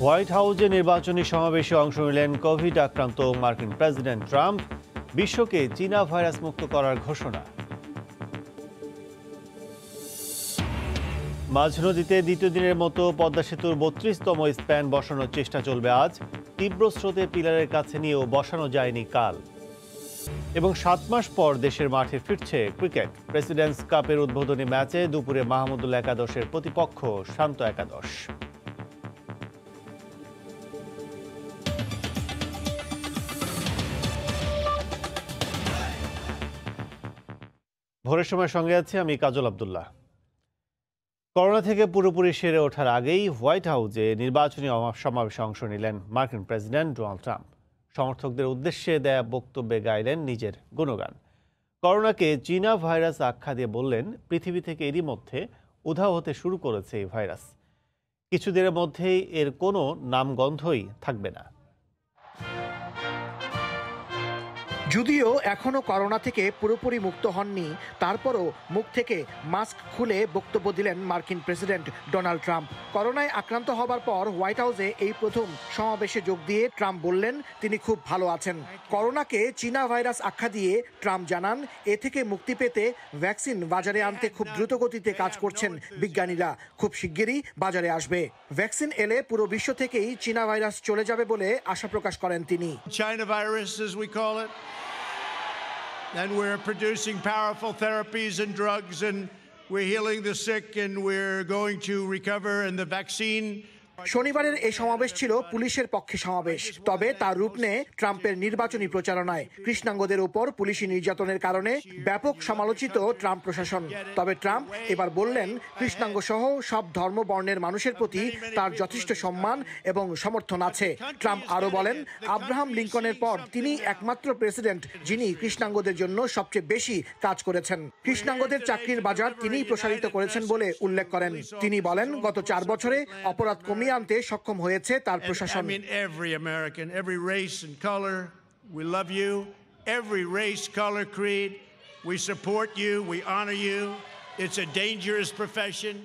White হাউসে নির্বাচনী সমাবেশে অংশ নিলেন কোভিড আক্রান্ত মার্কিন প্রেসিডেন্ট ট্রাম্প। বিশ্বকে চীনা ভাইরাস মুক্ত করার ঘোষণা। মাঝ নদীতে দ্বিতীয় দিনের মতো পদ্মা সেতুর ৩২তম স্প্যান বসানোর চেষ্টা চলবে আজ। তীব্র স্রোতে পিলারের কাছে নিয়েও বসানো যায়নি কাল। এবং ৭ মাস পর দেশের মাঠে ফিরছে ক্রিকেট। প্রেসিডেন্টস কাপের উদ্বোধনী ম্যাচে দুপুরে মাহমুদুল একাদশের প্রতিপক্ষ শান্ত একাদশ। ভোরের সময় সঙ্গে আছি আমি কাজল আব্দুল্লাহ। করোনা থেকে পুরোপুরি সেরে ওঠার আগেই হোয়াইট হাউসে নির্বাচনী সমাবেশে অংশ নিলেন মার্কিন প্রেসিডেন্ট ডোনাল্ড ট্রাম্প। সমর্থকদের উদ্দেশ্যে দেয়া বক্তব্যে গাইলেন নিজের গুণগান। করোনাকে চীনা ভাইরাস আখ্যা দিয়ে বললেন, পৃথিবী থেকে এরই মধ্যে উধাও হতে শুরু করেছে এই ভাইরাস। কিছুদিনের মধ্যেই এর কোনো নামগন্ধই থাকবে না। যদিও এখনো করোনা থেকে পুরোপুরি মুক্ত হননি, তারপরও মুখ থেকে মাস্ক খুলে বক্তব্য দিলেন মার্কিন প্রেসিডেন্ট ডোনাল্ড ট্রাম্প। করোনায় আক্রান্ত হবার পর হোয়াইট হাউসে এই প্রথম সমাবেশে যোগ দিয়ে ট্রাম্প বললেন তিনি খুব ভালো আছেন। করোনাকে চীনা ভাইরাস আখ্যা দিয়ে ট্রাম্প জানান, এ থেকে মুক্তি পেতে ভ্যাকসিন বাজারে আনতে খুব দ্রুত গতিতে কাজ করছেন বিজ্ঞানীরা। খুব শিগগিরই বাজারে আসবে। ভ্যাকসিন এলে পুরো বিশ্ব থেকেই চীনা ভাইরাস চলে যাবে বলে আশা প্রকাশ করেন তিনি। China virus, as we call it. And we're producing powerful therapies and drugs, and we're healing the sick, and we're going to recover, and the vaccine. শনিবারের এই সমাবেশ ছিল পুলিশের পক্ষে সমাবেশ, তবে তার রূপ নেয় ট্রাম্পের নির্বাচনী প্রচারণায়। কৃষ্ণাঙ্গদের উপর পুলিশি নির্যাতনের কারণে ব্যাপক সমালোচিত ট্রাম্প প্রশাসন। তবে ট্রাম্প এবার বললেন, কৃষ্ণাঙ্গ সহ সব ধর্ম বর্ণের মানুষের প্রতি তার যথেষ্ট সম্মান এবং সমর্থন আছে। ট্রাম্প আরও বলেন, আব্রাহাম লিঙ্কনের পর তিনি একমাত্র প্রেসিডেন্ট যিনি কৃষ্ণাঙ্গদের জন্য সবচেয়ে বেশি কাজ করেছেন। কৃষ্ণাঙ্গদের চাকরির বাজার তিনিই প্রসারিত করেছেন বলে উল্লেখ করেন। তিনি বলেন, গত 4 বছরে অপরাধ কমিয়ে আনতে সক্ষম হয়েছে তার প্রশাসন। Every American, every race and color, we love you. Every race, color, creed, we support you, we honor you. It's a dangerous profession.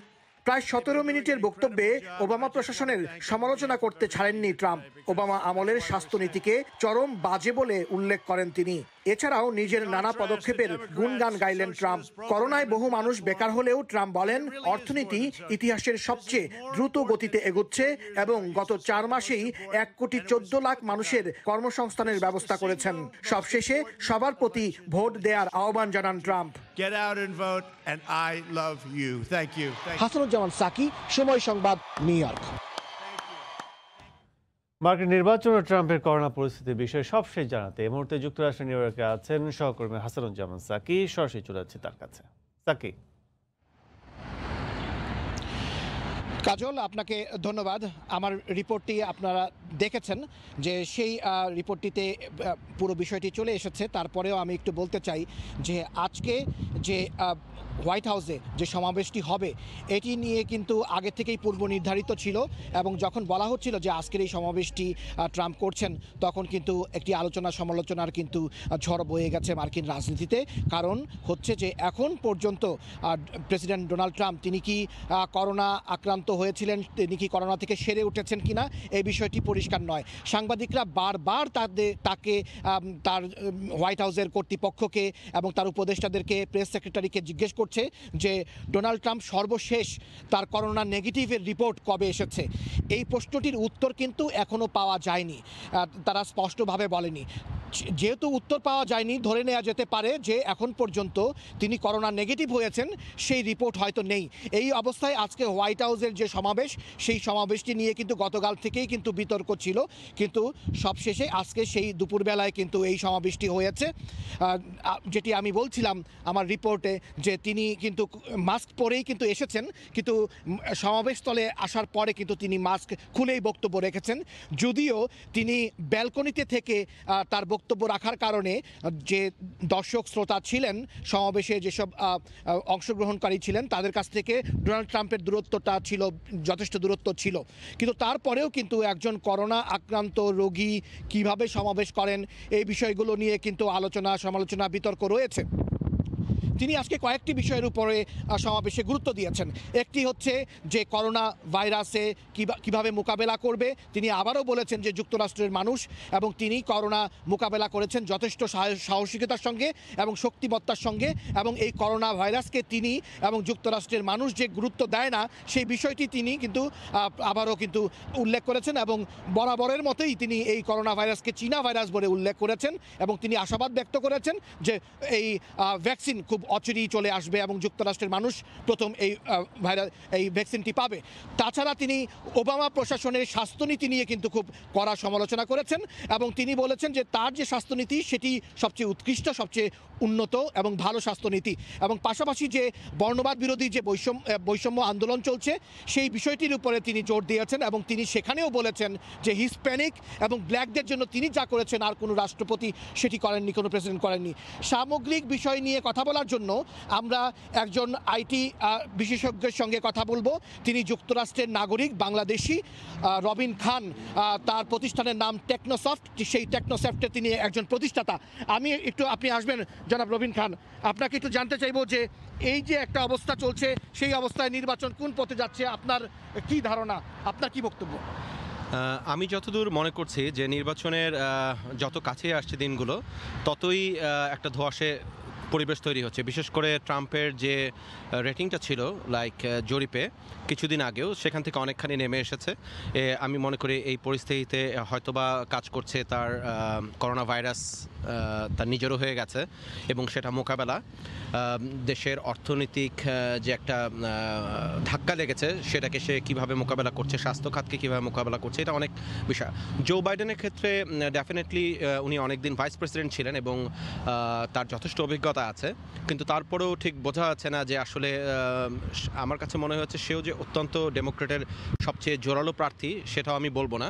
প্রায় 17 মিনিটের বক্তব্যে ওবামা প্রশাসনের সমালোচনা করতে ছাড়েননি ট্রাম্প। ওবামা আমলের স্বাস্থ্যনীতিকে চরম বাজে বলে উল্লেখ করেন তিনি। এছাড়াও নিজের নানা পদক্ষেপের গুণগান গাইলেন ট্রাম্প। করোনায় বহু মানুষ বেকার হলেও ট্রাম্প বলেন, অর্থনীতি ইতিহাসের সবচেয়ে দ্রুত গতিতে এগোচ্ছে এবং গত 4 মাসেই 1,14,00,000 মানুষের কর্মসংস্থানের ব্যবস্থা করেছেন। সবশেষে সবার প্রতি ভোট দেওয়ার আহ্বান জানান Trump. Get out and vote, and I love you. Thank you. Hasanuzzaman Saki, Somoy Sangbad, new York. মার্কিন নির্বাচন ও ট্রাম্পের করোনা পরিস্থিতির বিষয়ে সবশেষ জানাতে এই মুহূর্তে যুক্তরাষ্ট্রের নিউ ইয়র্কে আছেন সহকর্মী হাসানুজ্জামান সাকি। সরাসরি চলে যাচ্ছে তার কাছে। সাকি। কাজল, আপনাকে ধন্যবাদ। আমার রিপোর্টটি আপনারা দেখেছেন যে সেই রিপোর্টটিতে পুরো বিষয়টি চলে এসেছে। তারপরেও আমি একটু বলতে চাই যে আজকে যে হোয়াইট হাউসে যে সমাবেশটি হবে এটি নিয়ে কিন্তু আগে থেকেই পূর্ব নির্ধারিত ছিল, এবং যখন বলা হচ্ছিল যে আজকের এই সমাবেশটি ট্রাম্প করছেন তখন কিন্তু একটি আলোচনা সমালোচনার কিন্তু ঝড় বয়ে গেছে মার্কিন রাজনীতিতে। কারণ হচ্ছে যে এখন পর্যন্ত প্রেসিডেন্ট ডোনাল্ড ট্রাম্প তিনি কি করোনা আক্রান্ত হয়েছিলেন, তিনি কি করোনা থেকে সেরে উঠেছেন কিনা এই বিষয়টি পরিষ্কার নয়। সাংবাদিকরা বারবার তাকে তার হোয়াইট হাউসের কর্তৃপক্ষকে এবং তার উপদেষ্টাদেরকে, প্রেস সেক্রেটারিকে জিজ্ঞেস করছে যে ডোনাল্ড ট্রাম্প সর্বশেষ তার করোনা নেগেটিভের রিপোর্ট কবে এসেছে। এই প্রশ্নটির উত্তর কিন্তু এখনো পাওয়া যায়নি, তারা স্পষ্টভাবে বলেনি। যেহেতু উত্তর পাওয়া যায়নি, ধরে নেওয়া যেতে পারে যে এখন পর্যন্ত তিনি করোনা নেগেটিভ হয়েছেন সেই রিপোর্ট হয়তো নেই। এই অবস্থায় আজকে হোয়াইট হাউসের যে সমাবেশ সেই সমাবেশটি নিয়ে কিন্তু গতকাল থেকেই কিন্তু বিতর্ক ছিল, কিন্তু সবশেষে আজকে সেই দুপুরবেলায় কিন্তু এই সমাবেশটি হয়েছে। যেটি আমি বলছিলাম আমার রিপোর্টে যে তিনি কিন্তু মাস্ক পরেই কিন্তু এসেছেন, কিন্তু সমাবেশস্থলে আসার পরে কিন্তু তিনি মাস্ক খুলেই বক্তব্য রেখেছেন। যদিও তিনি ব্যালকনিতে থেকে তার বক্তব্য রাখার কারণে যে দর্শক শ্রোতা ছিলেন, সমাবেশে যেসব অংশগ্রহণকারী ছিলেন তাদের কাছ থেকে ডোনাল্ড ট্রাম্পের দূরত্বটা ছিল, যথেষ্ট দূরত্ব ছিল। কিন্তু তারপরেও কিন্তু একজন করোনা আক্রান্ত রোগী কিভাবে সমাবেশ করেন এই বিষয়গুলো নিয়ে কিন্তু আলোচনা সমালোচনা বিতর্ক রয়েছে। তিনি আজকে কয়েকটি বিষয়ের উপরে সমাবেশে গুরুত্ব দিয়েছেন। একটি হচ্ছে যে করোনা ভাইরাসে কিভাবে মোকাবেলা করবে। তিনি আবারও বলেছেন যে যুক্তরাষ্ট্রের মানুষ এবং তিনি করোনা মোকাবেলা করেছেন যথেষ্ট সাহসিকতার সঙ্গে এবং শক্তিমত্তার সঙ্গে, এবং এই করোনা ভাইরাসকে তিনি এবং যুক্তরাষ্ট্রের মানুষ যে গুরুত্ব দেয় না সেই বিষয়টি তিনি কিন্তু আবারও কিন্তু উল্লেখ করেছেন, এবং বরাবরের মতোই তিনি এই করোনা ভাইরাসকে চীনা ভাইরাস বলে উল্লেখ করেছেন, এবং তিনি আশাবাদ ব্যক্ত করেছেন যে এই ভ্যাকসিন খুব অচিরেই চলে আসবে এবং যুক্তরাষ্ট্রের মানুষ প্রথম এই ভ্যাকসিনটি পাবে। তাছাড়া তিনি ওবামা প্রশাসনের স্বাস্থ্যনীতি নিয়ে কিন্তু খুব কড়া সমালোচনা করেছেন, এবং তিনি বলেছেন যে তার যে স্বাস্থ্যনীতি সেটি সবচেয়ে উৎকৃষ্ট, সবচেয়ে উন্নত এবং ভালো স্বাস্থ্যনীতি, এবং পাশাপাশি যে বর্ণবাদ বিরোধী যে বৈষম্য আন্দোলন চলছে সেই বিষয়টির উপরে তিনি জোর দিয়েছেন, এবং তিনি সেখানেও বলেছেন যে হিসপ্যানিক এবং ব্ল্যাকদের জন্য তিনি যা করেছেন আর কোনো রাষ্ট্রপতি সেটি করেননি, কোনো প্রেসিডেন্ট করেননি। সামগ্রিক বিষয় নিয়ে কথা বলার জন্য আমরা একজন আইটি বিশেষজ্ঞের সঙ্গে কথা বলবো। তিনি যুক্তরাষ্ট্রের নাগরিক, বাংলাদেশি, রবিন খান। তার প্রতিষ্ঠানের নাম টেকনোসফট, সেই টেকনোসফটের তিনি একজন প্রতিষ্ঠাতা। আপনি আসবেন জনাব রবিন খান, আপনাকে একটু জানতে চাইবো যে এই যে একটা অবস্থা চলছে সেই অবস্থায় নির্বাচন কোন পথে যাচ্ছে, আপনার কি ধারণা, আপনার কি বক্তব্য? আমি যতদূর মনে করছি যে নির্বাচনের যত কাছে আসছে দিনগুলো ততই একটা ধোঁয়াশে পরিবেশ তৈরি হচ্ছে। বিশেষ করে ট্রাম্পের যে রেটিংটা ছিল জরিপে কিছুদিন আগেও, সেখান থেকে অনেকখানি নেমে এসেছে। আমি মনে করি এই পরিস্থিতিতে হয়তোবা কাজ করছে তার করোনা ভাইরাস তার নিজেরও হয়ে গেছে, এবং সেটা মোকাবেলা দেশের অর্থনৈতিক যে একটা ধাক্কা লেগেছে সেটাকে সে কীভাবে মোকাবেলা করছে, স্বাস্থ্য খাতকে কীভাবে মোকাবেলা করছে, এটা অনেক বিষয়। জো বাইডেনের ক্ষেত্রে ডেফিনেটলি উনি অনেকদিন ভাইস প্রেসিডেন্ট ছিলেন এবং তার যথেষ্ট অভিজ্ঞতা আছে, কিন্তু তারপরেও ঠিক বোঝা যাচ্ছে না যে আসলে আমার কাছে মনে হচ্ছে সেও যে অত্যন্ত ডেমোক্রেটের সবচেয়ে জোরালো প্রার্থী সেটাও আমি বলবো না।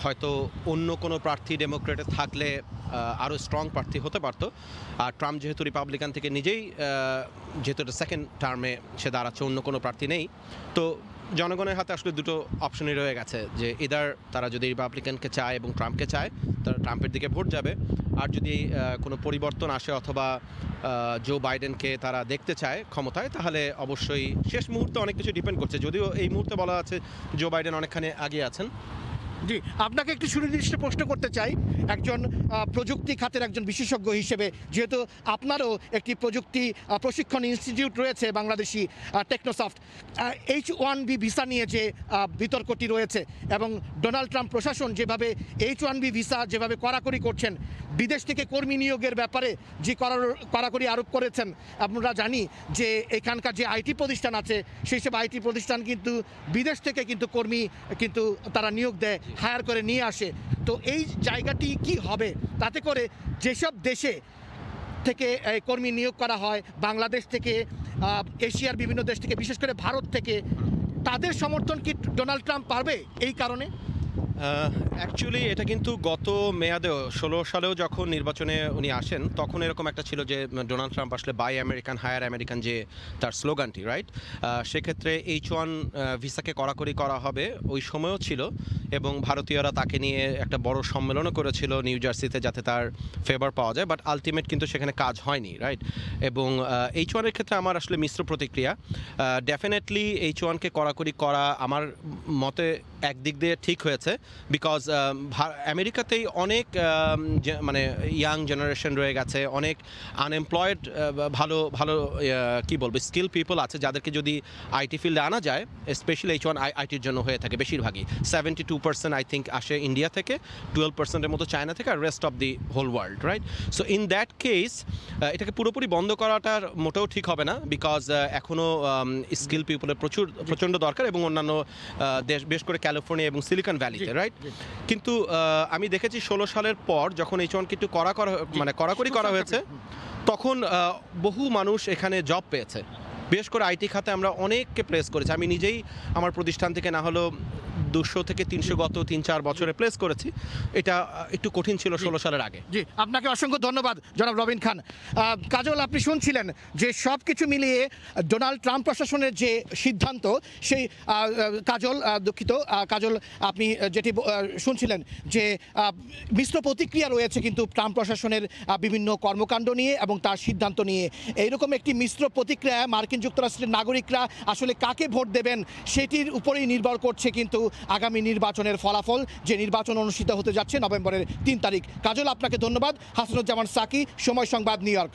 হয়তো অন্য কোনো প্রার্থী ডেমোক্রেটে থাকলে আরও স্ট্রং প্রার্থী হতে পারতো। আর ট্রাম্প যেহেতু রিপাবলিকান থেকে নিজেই যেহেতু এটা সেকেন্ড টার্মে সে দাঁড়াচ্ছে, অন্য কোনো প্রার্থী নেই, তো জনগণের হাতে আসলে দুটো অপশনই রয়ে গেছে যে ইদার তারা যদি রিপাবলিকানকে চায় এবং ট্রাম্পকে চায় তারা ট্রাম্পের দিকে ভোট যাবে, আর যদি কোনো পরিবর্তন আসে অথবা জো বাইডেনকে তারা দেখতে চায় ক্ষমতায়, তাহলে অবশ্যই শেষ মুহূর্তে অনেক কিছু ডিপেন্ড করছে। যদিও এই মুহূর্তে বলা আছে জো বাইডেন অনেকখানি এগিয়ে আছেন। জি, আপনাকে একটু সুনির্দিষ্ট প্রশ্ন করতে চাই একজন প্রযুক্তি খাতের একজন বিশেষজ্ঞ হিসেবে, যেহেতু আপনারও একটি প্রযুক্তি প্রশিক্ষণ ইনস্টিটিউট রয়েছে বাংলাদেশি টেকনোসফট। H-1B ভিসা নিয়ে যে বিতর্কটি রয়েছে এবং ডোনাল্ড ট্রাম্প প্রশাসন যেভাবে H-1B ভিসা যেভাবে কড়াকড়ি করছেন, বিদেশ থেকে কর্মী নিয়োগের ব্যাপারে যে কড়াকড়ি আরোপ করেছেন, আমরা জানি যে এখানকার যে আইটি প্রতিষ্ঠান আছে সেই সব আইটি প্রতিষ্ঠান কিন্তু বিদেশ থেকে কিন্তু কর্মী কিন্তু তারা নিয়োগ দেয়, হায়ার করে নিয়ে আসে। তো এই জায়গাটি কি হবে তাতে করে যেসব দেশে থেকে কর্মী নিয়োগ করা হয়, বাংলাদেশ থেকে, এশিয়ার বিভিন্ন দেশ থেকে, বিশেষ করে ভারত থেকে, তাদের সমর্থন কি ডোনাল্ড ট্রাম্প পারবে এই কারণে? অ্যাকচুয়ালি এটা কিন্তু গত মেয়াদেও 16 সালেও যখন নির্বাচনে উনি আসেন তখন এরকম একটা ছিল যে ডোনাল্ড ট্রাম্প আসলে বাই আমেরিকান হায়ার আমেরিকান যে তার স্লোগানটি, রাইট, সেক্ষেত্রে H-1 ভিসাকে কড়াকড়ি করা হবে ওই সময়ও ছিল, এবং ভারতীয়রা তাকে নিয়ে একটা বড় সম্মেলনও করেছিল নিউ জার্সিতে যাতে তার ফেভার পাওয়া যায়, বাট আলটিমেট কিন্তু সেখানে কাজ হয়নি, রাইট। এবং H-1-এর ক্ষেত্রে আমার আসলে মিশ্র প্রতিক্রিয়া। ডেফিনেটলি H-1-কে কড়াকড়ি করা আমার মতে একদিক দিয়ে ঠিক হয়েছে, বিকজ আমেরিকাতেই অনেক মানে ইয়াং জেনারেশন রয়ে গেছে, অনেক আনএমপ্লয়েড ভালো ভালো কী বলবো স্কিল পিপল আছে যাদেরকে যদি আইটি ফিল্ডে আনা যায়, স্পেশালি H-1 আইটির জন্য হয়ে থাকে বেশিরভাগই। 72% আই থিঙ্ক আসে ইন্ডিয়া থেকে, 12%-এর মতো চায়না থেকে, আর rest of the whole world, right. So in that case এটাকে পুরোপুরি বন্ধ করাটার মোটেও ঠিক হবে না, বিকজ এখনও স্কিল পিপলের প্রচণ্ড দরকার, এবং অন্যান্য দেশ বেশ করে ক্যালিফোর্নিয়া এবং সিলিকন ভ্যালিতে, রাইট। কিন্তু আমি দেখেছি 16 সালের পর যখন H-1-কে একটু কড়াকড়ি করা হয়েছে তখন বহু মানুষ এখানে জব পেয়েছে, বিশেষ করে আইটি খাতে আমরা অনেককে প্লেস করেছি। আমি নিজেই আমার প্রতিষ্ঠান থেকে না হলেও 200 থেকে 300 গত 3-4 বছরে প্লেস করেছি। এটা একটু কঠিন ছিল 16 সালের আগে। জি, আপনাকে অসংখ্য ধন্যবাদ জনাব রবিন খান। কাজল, আপনি শুনছিলেন যে সব কিছু মিলিয়ে ডোনাল্ড ট্রাম্প প্রশাসনের যে সিদ্ধান্ত, সেই কাজল আপনি যেটি শুনছিলেন যে মিশ্র প্রতিক্রিয়া রয়েছে কিন্তু ট্রাম্প প্রশাসনের বিভিন্ন কর্মকাণ্ড নিয়ে এবং তার সিদ্ধান্ত নিয়ে। এইরকম একটি মিশ্র প্রতিক্রিয়া মার্কিন যুক্তরাষ্ট্রের নাগরিকরা আসলে কাকে ভোট দেবেন সেটির উপরেই নির্ভর করছে কিন্তু আগামী নির্বাচনের ফলাফল, যে নির্বাচন অনুষ্ঠিত হতে যাচ্ছে নভেম্বরের 3 তারিখ। কাজল, আপনাকে ধন্যবাদ। Hasanuzzaman Saki, Somoy Sangbad, new York.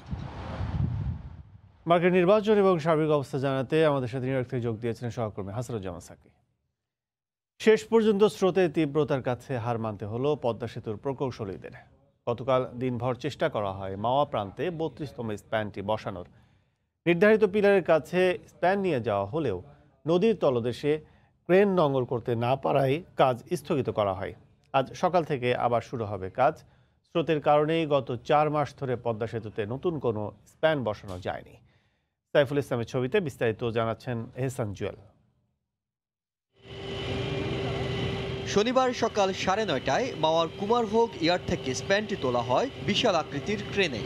মার্কিন নির্বাচন এবং সার্বিক অবস্থা জানাতে আমাদের সাথে নিউ ইয়র্ক থেকে যোগ দিয়েছেন সহকর্মী হাসানুজ্জামান সাকি। শেষ পর্যন্ত স্রোতের তীব্রতার কাছে হার মানতে হলো পদ্মা সেতুর প্রকৌশলীদের। গতকাল দিনভর চেষ্টা করা হয় মাওয়া প্রান্তে 32তম স্প্যানটি বসানোর। নির্ধারিত পিলারের কাছে স্প্যান নিয়ে যাওয়া হলেও নদীর তলদেশে ক্রেন নোঙর করতে না পারায় কাজ স্থগিত করা হয়। আজ সকাল থেকে আবার শুরু হবে কাজ। স্রোতের কারণেই গত 4 মাস ধরে পদ্মা সেতুতে নতুন কোনো স্প্যান বসানো যায়নি। সাইফুল ইসলামের ছবিতে বিস্তারিত জানাচ্ছেন এহসান জুয়েল। শনিবার সকাল 9:30টায় মাওয়ার কুমারভোগ ইয়ার্ড থেকে স্প্যানটি তোলা হয় বিশাল আকৃতির ক্রেনে।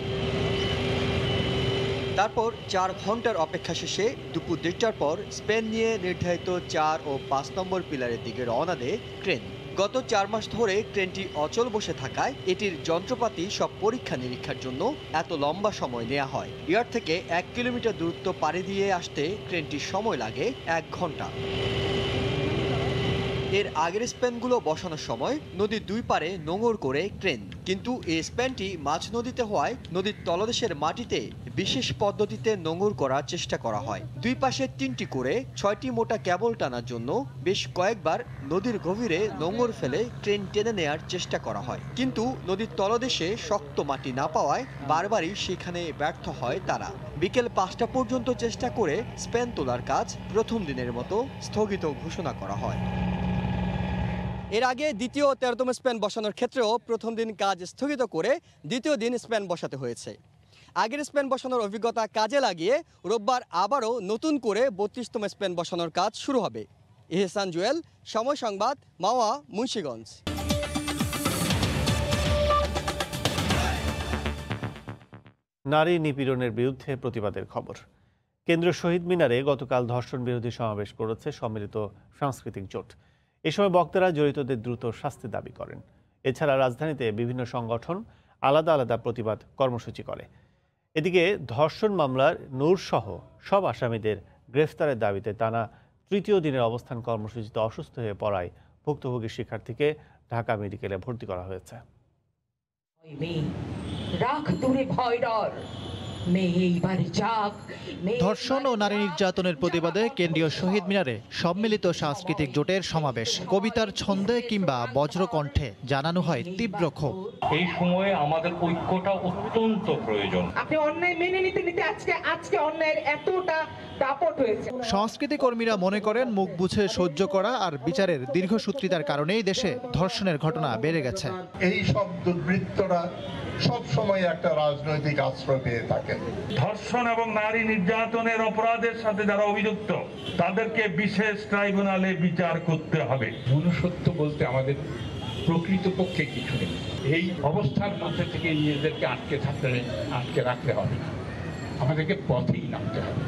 তারপর 4 ঘন্টার অপেক্ষা শেষে দুপুর 1টার পর স্পেন নিয়ে নির্ধারিত 4 ও 5 নম্বর পিলারের দিকে রওনা দেয় ক্রেন। গত 4 মাস ধরে ক্রেনটি অচল বসে থাকায় এটির যন্ত্রপাতি সব পরীক্ষা নিরীক্ষার জন্য এত লম্বা সময় নেওয়া হয়। ইয়ার্ড থেকে 1 কিলোমিটার দূরত্ব পাড়ি দিয়ে আসতে ক্রেনটির সময় লাগে 1 ঘন্টা। এর আগের স্প্যানগুলো বসানোর সময় নদীর 2 পারে নোঙর করে ক্রেন, কিন্তু এই স্প্যানটি মাঝ নদীতে হওয়ায় নদীর তলদেশের মাটিতে বিশেষ পদ্ধতিতে নোঙর করার চেষ্টা করা হয়। 2 পাশে 3টি করে 6টি মোটা কেবল টানার জন্য বেশ কয়েকবার নদীর গভীরে নোঙর ফেলে ক্রেন টেনে নেয়ার চেষ্টা করা হয়, কিন্তু নদীর তলদেশে শক্ত মাটি না পাওয়ায় বারবারই সেখানে ব্যর্থ হয় তারা। বিকেল 5টা পর্যন্ত চেষ্টা করে স্প্যান তোলার কাজ প্রথম দিনের মতো স্থগিত ঘোষণা করা হয়। এর আগে দ্বিতীয় ও 13তম স্প্যান বসানোর ক্ষেত্রেও প্রথম দিন কাজ স্থগিত করে দ্বিতীয় দিন স্প্যান বসাতে হয়েছে। আগের স্প্যান বসানোর অভিজ্ঞতা কাজে লাগিয়ে রোববার আবারও নতুন করে 32তম স্প্যান বসানোর কাজ শুরু হবে। এহসান জুয়েল, সময় সংবাদ, মাওয়া, মুন্সিগঞ্জ। নারী নিপীড়নের বিরুদ্ধে প্রতিবাদের খবর। কেন্দ্রীয় শহীদ মিনারে গতকাল ধর্ষণ বিরোধী সমাবেশ করেছে সম্মিলিত সাংস্কৃতিক জোট। এ সময় বক্তারা জড়িতদের দ্রুত শাস্তি দাবি করেন। এছাড়া রাজধানীতে বিভিন্ন সংগঠন আলাদা আলাদা প্রতিবাদ কর্মসূচি করে। এদিকে ধর্ষণ মামলার নূরসহ সব আসামিদের গ্রেফতারের দাবিতে টানা 3য় দিনের অবস্থান কর্মসূচিতে অসুস্থ হয়ে পড়ায় ভুক্তভোগী শিক্ষার্থীকে ঢাকা মেডিকেলে ভর্তি করা হয়েছে। ধর্ষণ ও নারী নির্যাতনের প্রতিবাদে কেন্দ্রীয় শহীদ মিনারে সম্মিলিত সাংস্কৃতিক জোটের সমাবেশ। কবিতার ছন্দে কিংবা বজ্রকণ্ঠে জানানো হয় তীব্র ক্ষোভ। এই সময়ে আমাদের ঐক্যটা অত্যন্ত প্রয়োজন। আপনি অন্যায় মেনে নিতে নিতে আজকে অন্যায়ের এতটা দাপট হয়েছে। সংস্কৃতি কর্মীরা মনে করেন মুখ বুঝে সহ্য করা আর বিচারের দীর্ঘসূত্রিতার কারণেই দেশে ধর্ষণের ঘটনা বেড়ে গেছে। এই সব দুর্বৃত্তরা সব সময় একটা রাজনৈতিক আশ্রয় পেয়ে থাকে। ধর্ষণ এবং নারী নির্যাতনের অপরাধের সাথে যারা অভিযুক্ত তাদেরকে বিশেষ ট্রাইব্যুনালে বিচার করতে হবে। মনুষ্যত্ব বলতে আমাদের প্রকৃতপক্ষে কিছু নেই। এই অবস্থার মধ্যে থেকে নিজেদেরকে আটকে রাখতে হবে না, আমাদেরকে পথেই নামতে হবে।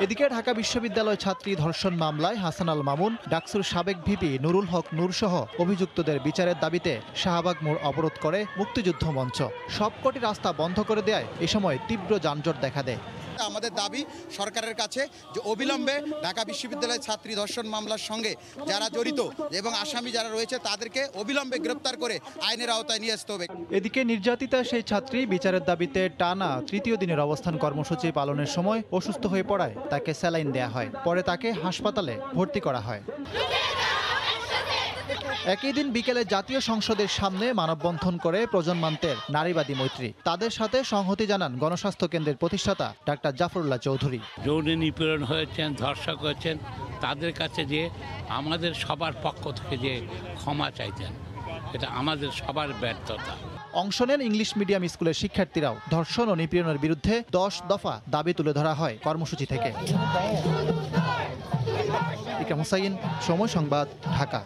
এদিকে ঢাকা বিশ্ববিদ্যালয় ছাত্রী ধর্ষণ মামলায় হাসান আল মামুন, ডাকসুর সাবেক ভিপি নুরুল হক নূরসহ অভিযুক্তদের বিচারের দাবিতে শাহবাগ মোড় অবরোধ করে মুক্তিযুদ্ধ মঞ্চ। সবকটি রাস্তা বন্ধ করে দেয় এ সময় তীব্র যানজট দেখা দেয়। আমাদের দাবি সরকারের কাছে যে অবিলম্বে ঢাকা বিশ্ববিদ্যালয়ের ছাত্রী ধর্ষণ মামলার সঙ্গে যারা জড়িত এবং আসামি যারা রয়েছে তাদেরকে অবিলম্বে গ্রেপ্তার করে আইনের আওতায় নিয়ে আসতে হবে। এদিকে নির্যাতিতা সেই ছাত্রী বিচারের দাবিতে টানা 3য় দিনের অবস্থান কর্মসূচি পালনের সময় অসুস্থ হয়ে পড়ায় তাকে স্যালাইন দেয়া হয়। পরে তাকে হাসপাতালে ভর্তি করা হয়। একই দিন বিকেলে জাতীয় সংসদের সামনে মানববন্ধন করে প্রজন্মান্তের নারীবাদী মৈত্রী। তাদের সাথে সংহতি জানান গণস্বাস্থ্য কেন্দ্রের প্রতিষ্ঠাতা ডাক্তার জাফরুল্লাহ চৌধুরী। যৌন নিপীড়ন হয়েছেন, ধর্ষক হয়েছেন, তাদের কাছে যে আমাদের সবার পক্ষ থেকে যে ক্ষমা চাইতেন, এটা আমাদের সবার ব্যর্থতা। অংশ নেন ইংলিশ মিডিয়াম স্কুলের শিক্ষার্থীরাও। ধর্ষণ ও নিপীড়নের বিরুদ্ধে 10 দফা দাবি তুলে ধরা হয় কর্মসূচি থেকে। ইকরাম হুসাইন, সময় সংবাদ, ঢাকা।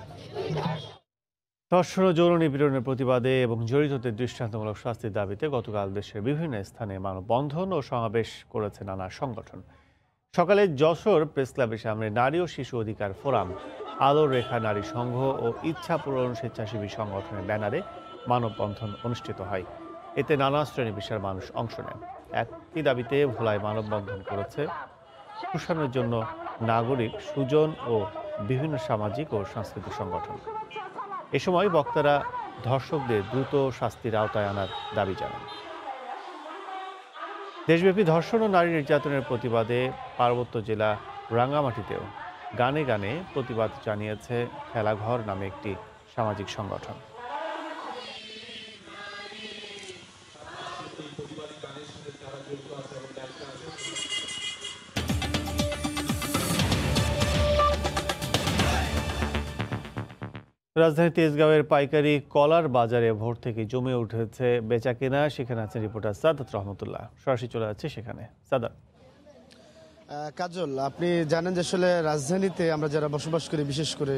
ধর্ষণ ও যৌন নিপীড়নের প্রতিবাদে এবং জড়িতদের দৃষ্টান্তমূলক শাস্তির দাবিতে গতকাল দেশের বিভিন্ন স্থানে মানববন্ধন ও সমাবেশ করেছে নানা সংগঠন। সকালে যশোর প্রেস ক্লাবের সামনে নারী ও শিশু অধিকার ফোরাম, আলোর রেখা নারী সংঘ ও ইচ্ছা পূরণ স্বেচ্ছাসেবী সংগঠনের ব্যানারে মানববন্ধন অনুষ্ঠিত হয়। এতে নানা শ্রেণী পেশার মানুষ অংশ নেন। একই দাবিতে ভোলায় মানববন্ধন করেছে সুশাসনের জন্য নাগরিক, সুজন ও বিভিন্ন সামাজিক ও সাংস্কৃতিক সংগঠন। এ সময় বক্তারা ধর্ষকদের দ্রুত শাস্তির আওতায় আনার দাবি জানান। দেশব্যাপী ধর্ষণ ও নারী নির্যাতনের প্রতিবাদে পার্বত্য জেলা রাঙ্গামাটিতেও গানে গানে প্রতিবাদ জানিয়েছে খেলাঘর নামে একটি সামাজিক সংগঠন। রাজধানী তেজগাঁওয়ের পাইকারি কলার বাজারে ভোর থেকে জমে উঠেছে বেচাকেনা। সেখানে আছেন রিপোর্টার সাদাত রহমতুল্লাহ। সরাসরি চলে যাচ্ছে সেখানে। সাদাত। কাজল, আপনি জানেন যে আসলে রাজধানীতে আমরা যারা বসবাস করি, বিশেষ করে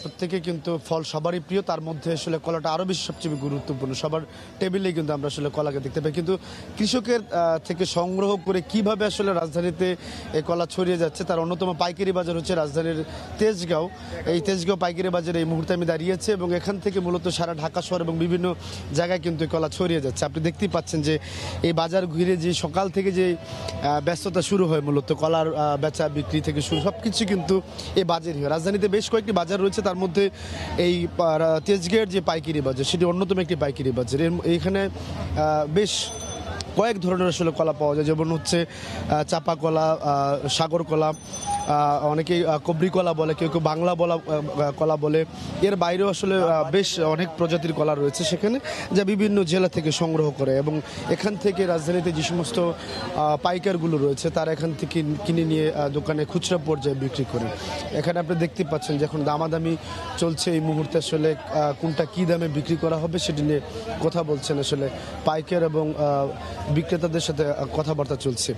প্রত্যেকে কিন্তু ফল সবারই প্রিয়, তার মধ্যে আসলে কলাটা আরও বেশি সবচেয়ে গুরুত্বপূর্ণ। সবার টেবিলেই কিন্তু আমরা আসলে কলাকে দেখতে পাই, কিন্তু কৃষকের থেকে সংগ্রহ করে কিভাবে আসলে রাজধানীতে এই কলা ছড়িয়ে যাচ্ছে তার অন্যতম পাইকারি বাজার হচ্ছে রাজধানীর তেজগাঁও। এই তেজগাঁও পাইকারি বাজারে এই মুহূর্তে আমি দাঁড়িয়েছি এবং এখান থেকে মূলত সারা ঢাকা শহর এবং বিভিন্ন জায়গায় কিন্তু এই কলা ছড়িয়ে যাচ্ছে। আপনি দেখতেই পাচ্ছেন যে এই বাজার ঘিরে যে সকাল থেকে যে ব্যস্ততা শুরু হয়, মূলত কলার বেচা বিক্রি থেকে শুরু সব কিছু কিন্তু এই বাজারই হয়। রাজধানীতে বেশ কয়েকটি বাজার রয়েছে, তার মধ্যে এই তেজগাঁওয়ের যে পাইকারি বাজার সেটি অন্যতম একটি পাইকারি বাজার। এইখানে বেশ কয়েক ধরনের আসলে কলা পাওয়া যায়, যেমন হচ্ছে চাপা কলা, সাগর কলা, অনেকেই কবরি কলা বলে, কেউ কেউ বাংলা কলা বলে। এর বাইরেও আসলে বেশ অনেক প্রজাতির কলা রয়েছে সেখানে, যা বিভিন্ন জেলা থেকে সংগ্রহ করে এবং এখান থেকে রাজধানীতে যে সমস্ত পাইকারগুলো রয়েছে তারা এখান থেকে কিনে নিয়ে দোকানে খুচরা পর্যায়ে বিক্রি করে। এখানে আপনি দেখতে পাচ্ছেন যে এখন দামাদামি চলছে এই মুহূর্তে, আসলে কোনটা কী দামে বিক্রি করা হবে সেটি নিয়ে কথা বলছেন আসলে পাইকার এবং বিক্রেতাদের সাথে কথাবার্তা চলছে।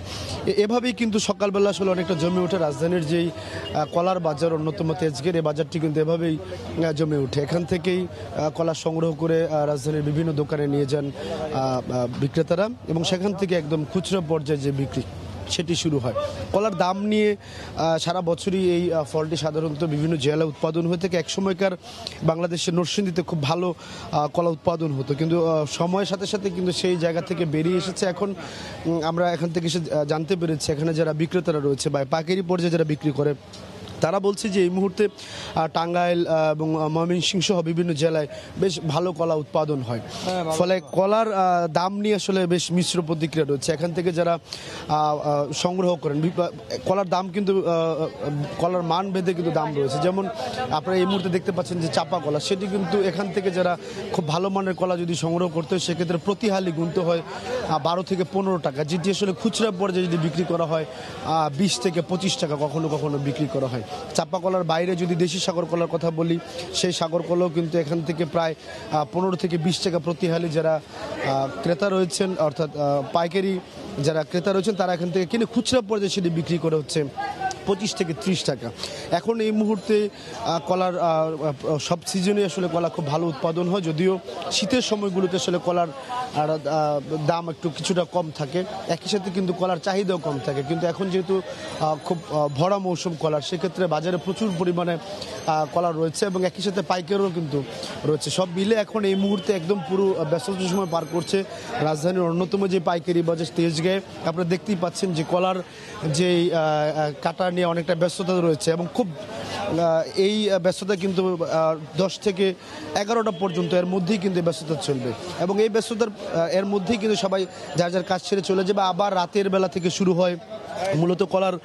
এভাবেই কিন্তু সকালবেলা আসলে অনেকটা জমে ওঠে রাজধানীর যেই কলার বাজার, অন্যতম তেজগাঁওয়ের এই বাজারটি কিন্তু এভাবেই জমে ওঠে। এখান থেকেই কলা সংগ্রহ করে রাজধানীর বিভিন্ন দোকানে নিয়ে যান বিক্রেতারা এবং সেখান থেকে একদম খুচরা পর্যায়ে যে বিক্রি সেটি শুরু হয়। কলার দাম নিয়ে সারা বছরই এই ফলটি সাধারণত বিভিন্ন জেলায় উৎপাদন হয়ে থাকে। এক সময়কার বাংলাদেশের নরসিংদীতে খুব ভালো কলা উৎপাদন হতো, কিন্তু সময়ের সাথে সাথে কিন্তু সেই জায়গা থেকে বেরিয়ে এসেছে। এখন আমরা এখান থেকে জানতে পেরেছি এখানে যারা বিক্রেতারা রয়েছে বা পাইকারি পর্যায়ে যারা বিক্রি করে তারা বলছে যে এই মুহূর্তে টাঙ্গাইল এবং ময়মনসিংহ সহ বিভিন্ন জেলায় বেশ ভালো কলা উৎপাদন হয়, ফলে কলার দাম নিয়ে আসলে বেশ মিশ্র প্রতিক্রিয়া রয়েছে। এখান থেকে যারা সংগ্রহ করেন কলার দাম কিন্তু কলার মান ভেদে কিন্তু দাম রয়েছে। যেমন আপনারা এই মুহূর্তে দেখতে পাচ্ছেন যে চাপা কলা, সেটি কিন্তু এখান থেকে যারা খুব ভালো মানের কলা যদি সংগ্রহ করতে হয় সেক্ষেত্রে প্রতি হালি গুনতে হয় 12 থেকে 15 টাকা, যেটি আসলে খুচরা পর্যায়ে যদি বিক্রি করা হয় 20 থেকে 25 টাকা কখনো কখনো বিক্রি করা হয়। চাপা কলার বাইরে যদি দেশি সাগর কলার কথা বলি, সেই সাগর কলাও কিন্তু এখান থেকে প্রায় 15 থেকে 20 টাকা প্রতি হালি যারা ক্রেতা রয়েছেন, অর্থাৎ পাইকারি যারা ক্রেতা রয়েছেন তারা এখান থেকে কিনে খুচরা পর্যায়ে সেটি বিক্রি করে হচ্ছে 25 থেকে 30 টাকা। এখন এই মুহূর্তে কলার সব সিজনে আসলে কলা খুব ভালো উৎপাদন হয়, যদিও শীতের সময়গুলোতে আসলে কলার দাম একটু কিছুটা কম থাকে, একই সাথে কিন্তু কলার চাহিদাও কম থাকে। কিন্তু এখন যেহেতু খুব ভরা মৌসুম কলার, সেক্ষেত্রে বাজারে প্রচুর পরিমাণে কলা রয়েছে এবং একই সাথে পাইকারও কিন্তু রয়েছে। সব মিলে এখন এই মুহূর্তে একদম পুরো ব্যস্ত সময় পার করছে রাজধানীর অন্যতম যে পাইকারি বাজার তেজগাঁয়ে। আপনারা দেখতেই পাচ্ছেন যে কলার যে কাটা নিয়ে অনেকটা ব্যস্ততা রয়েছে এবং খুব এই ব্যস্ততা কিন্তু 10 থেকে 11টা পর্যন্ত এর মধ্যেই কিন্তু ব্যস্ততা চলবে এবং এই ব্যস্ততার এর মধ্যেই কিন্তু সবাই যার যার কাজ ছেড়ে চলে যাবে। আবার রাতের বেলা থেকে শুরু হয় মূলত কলার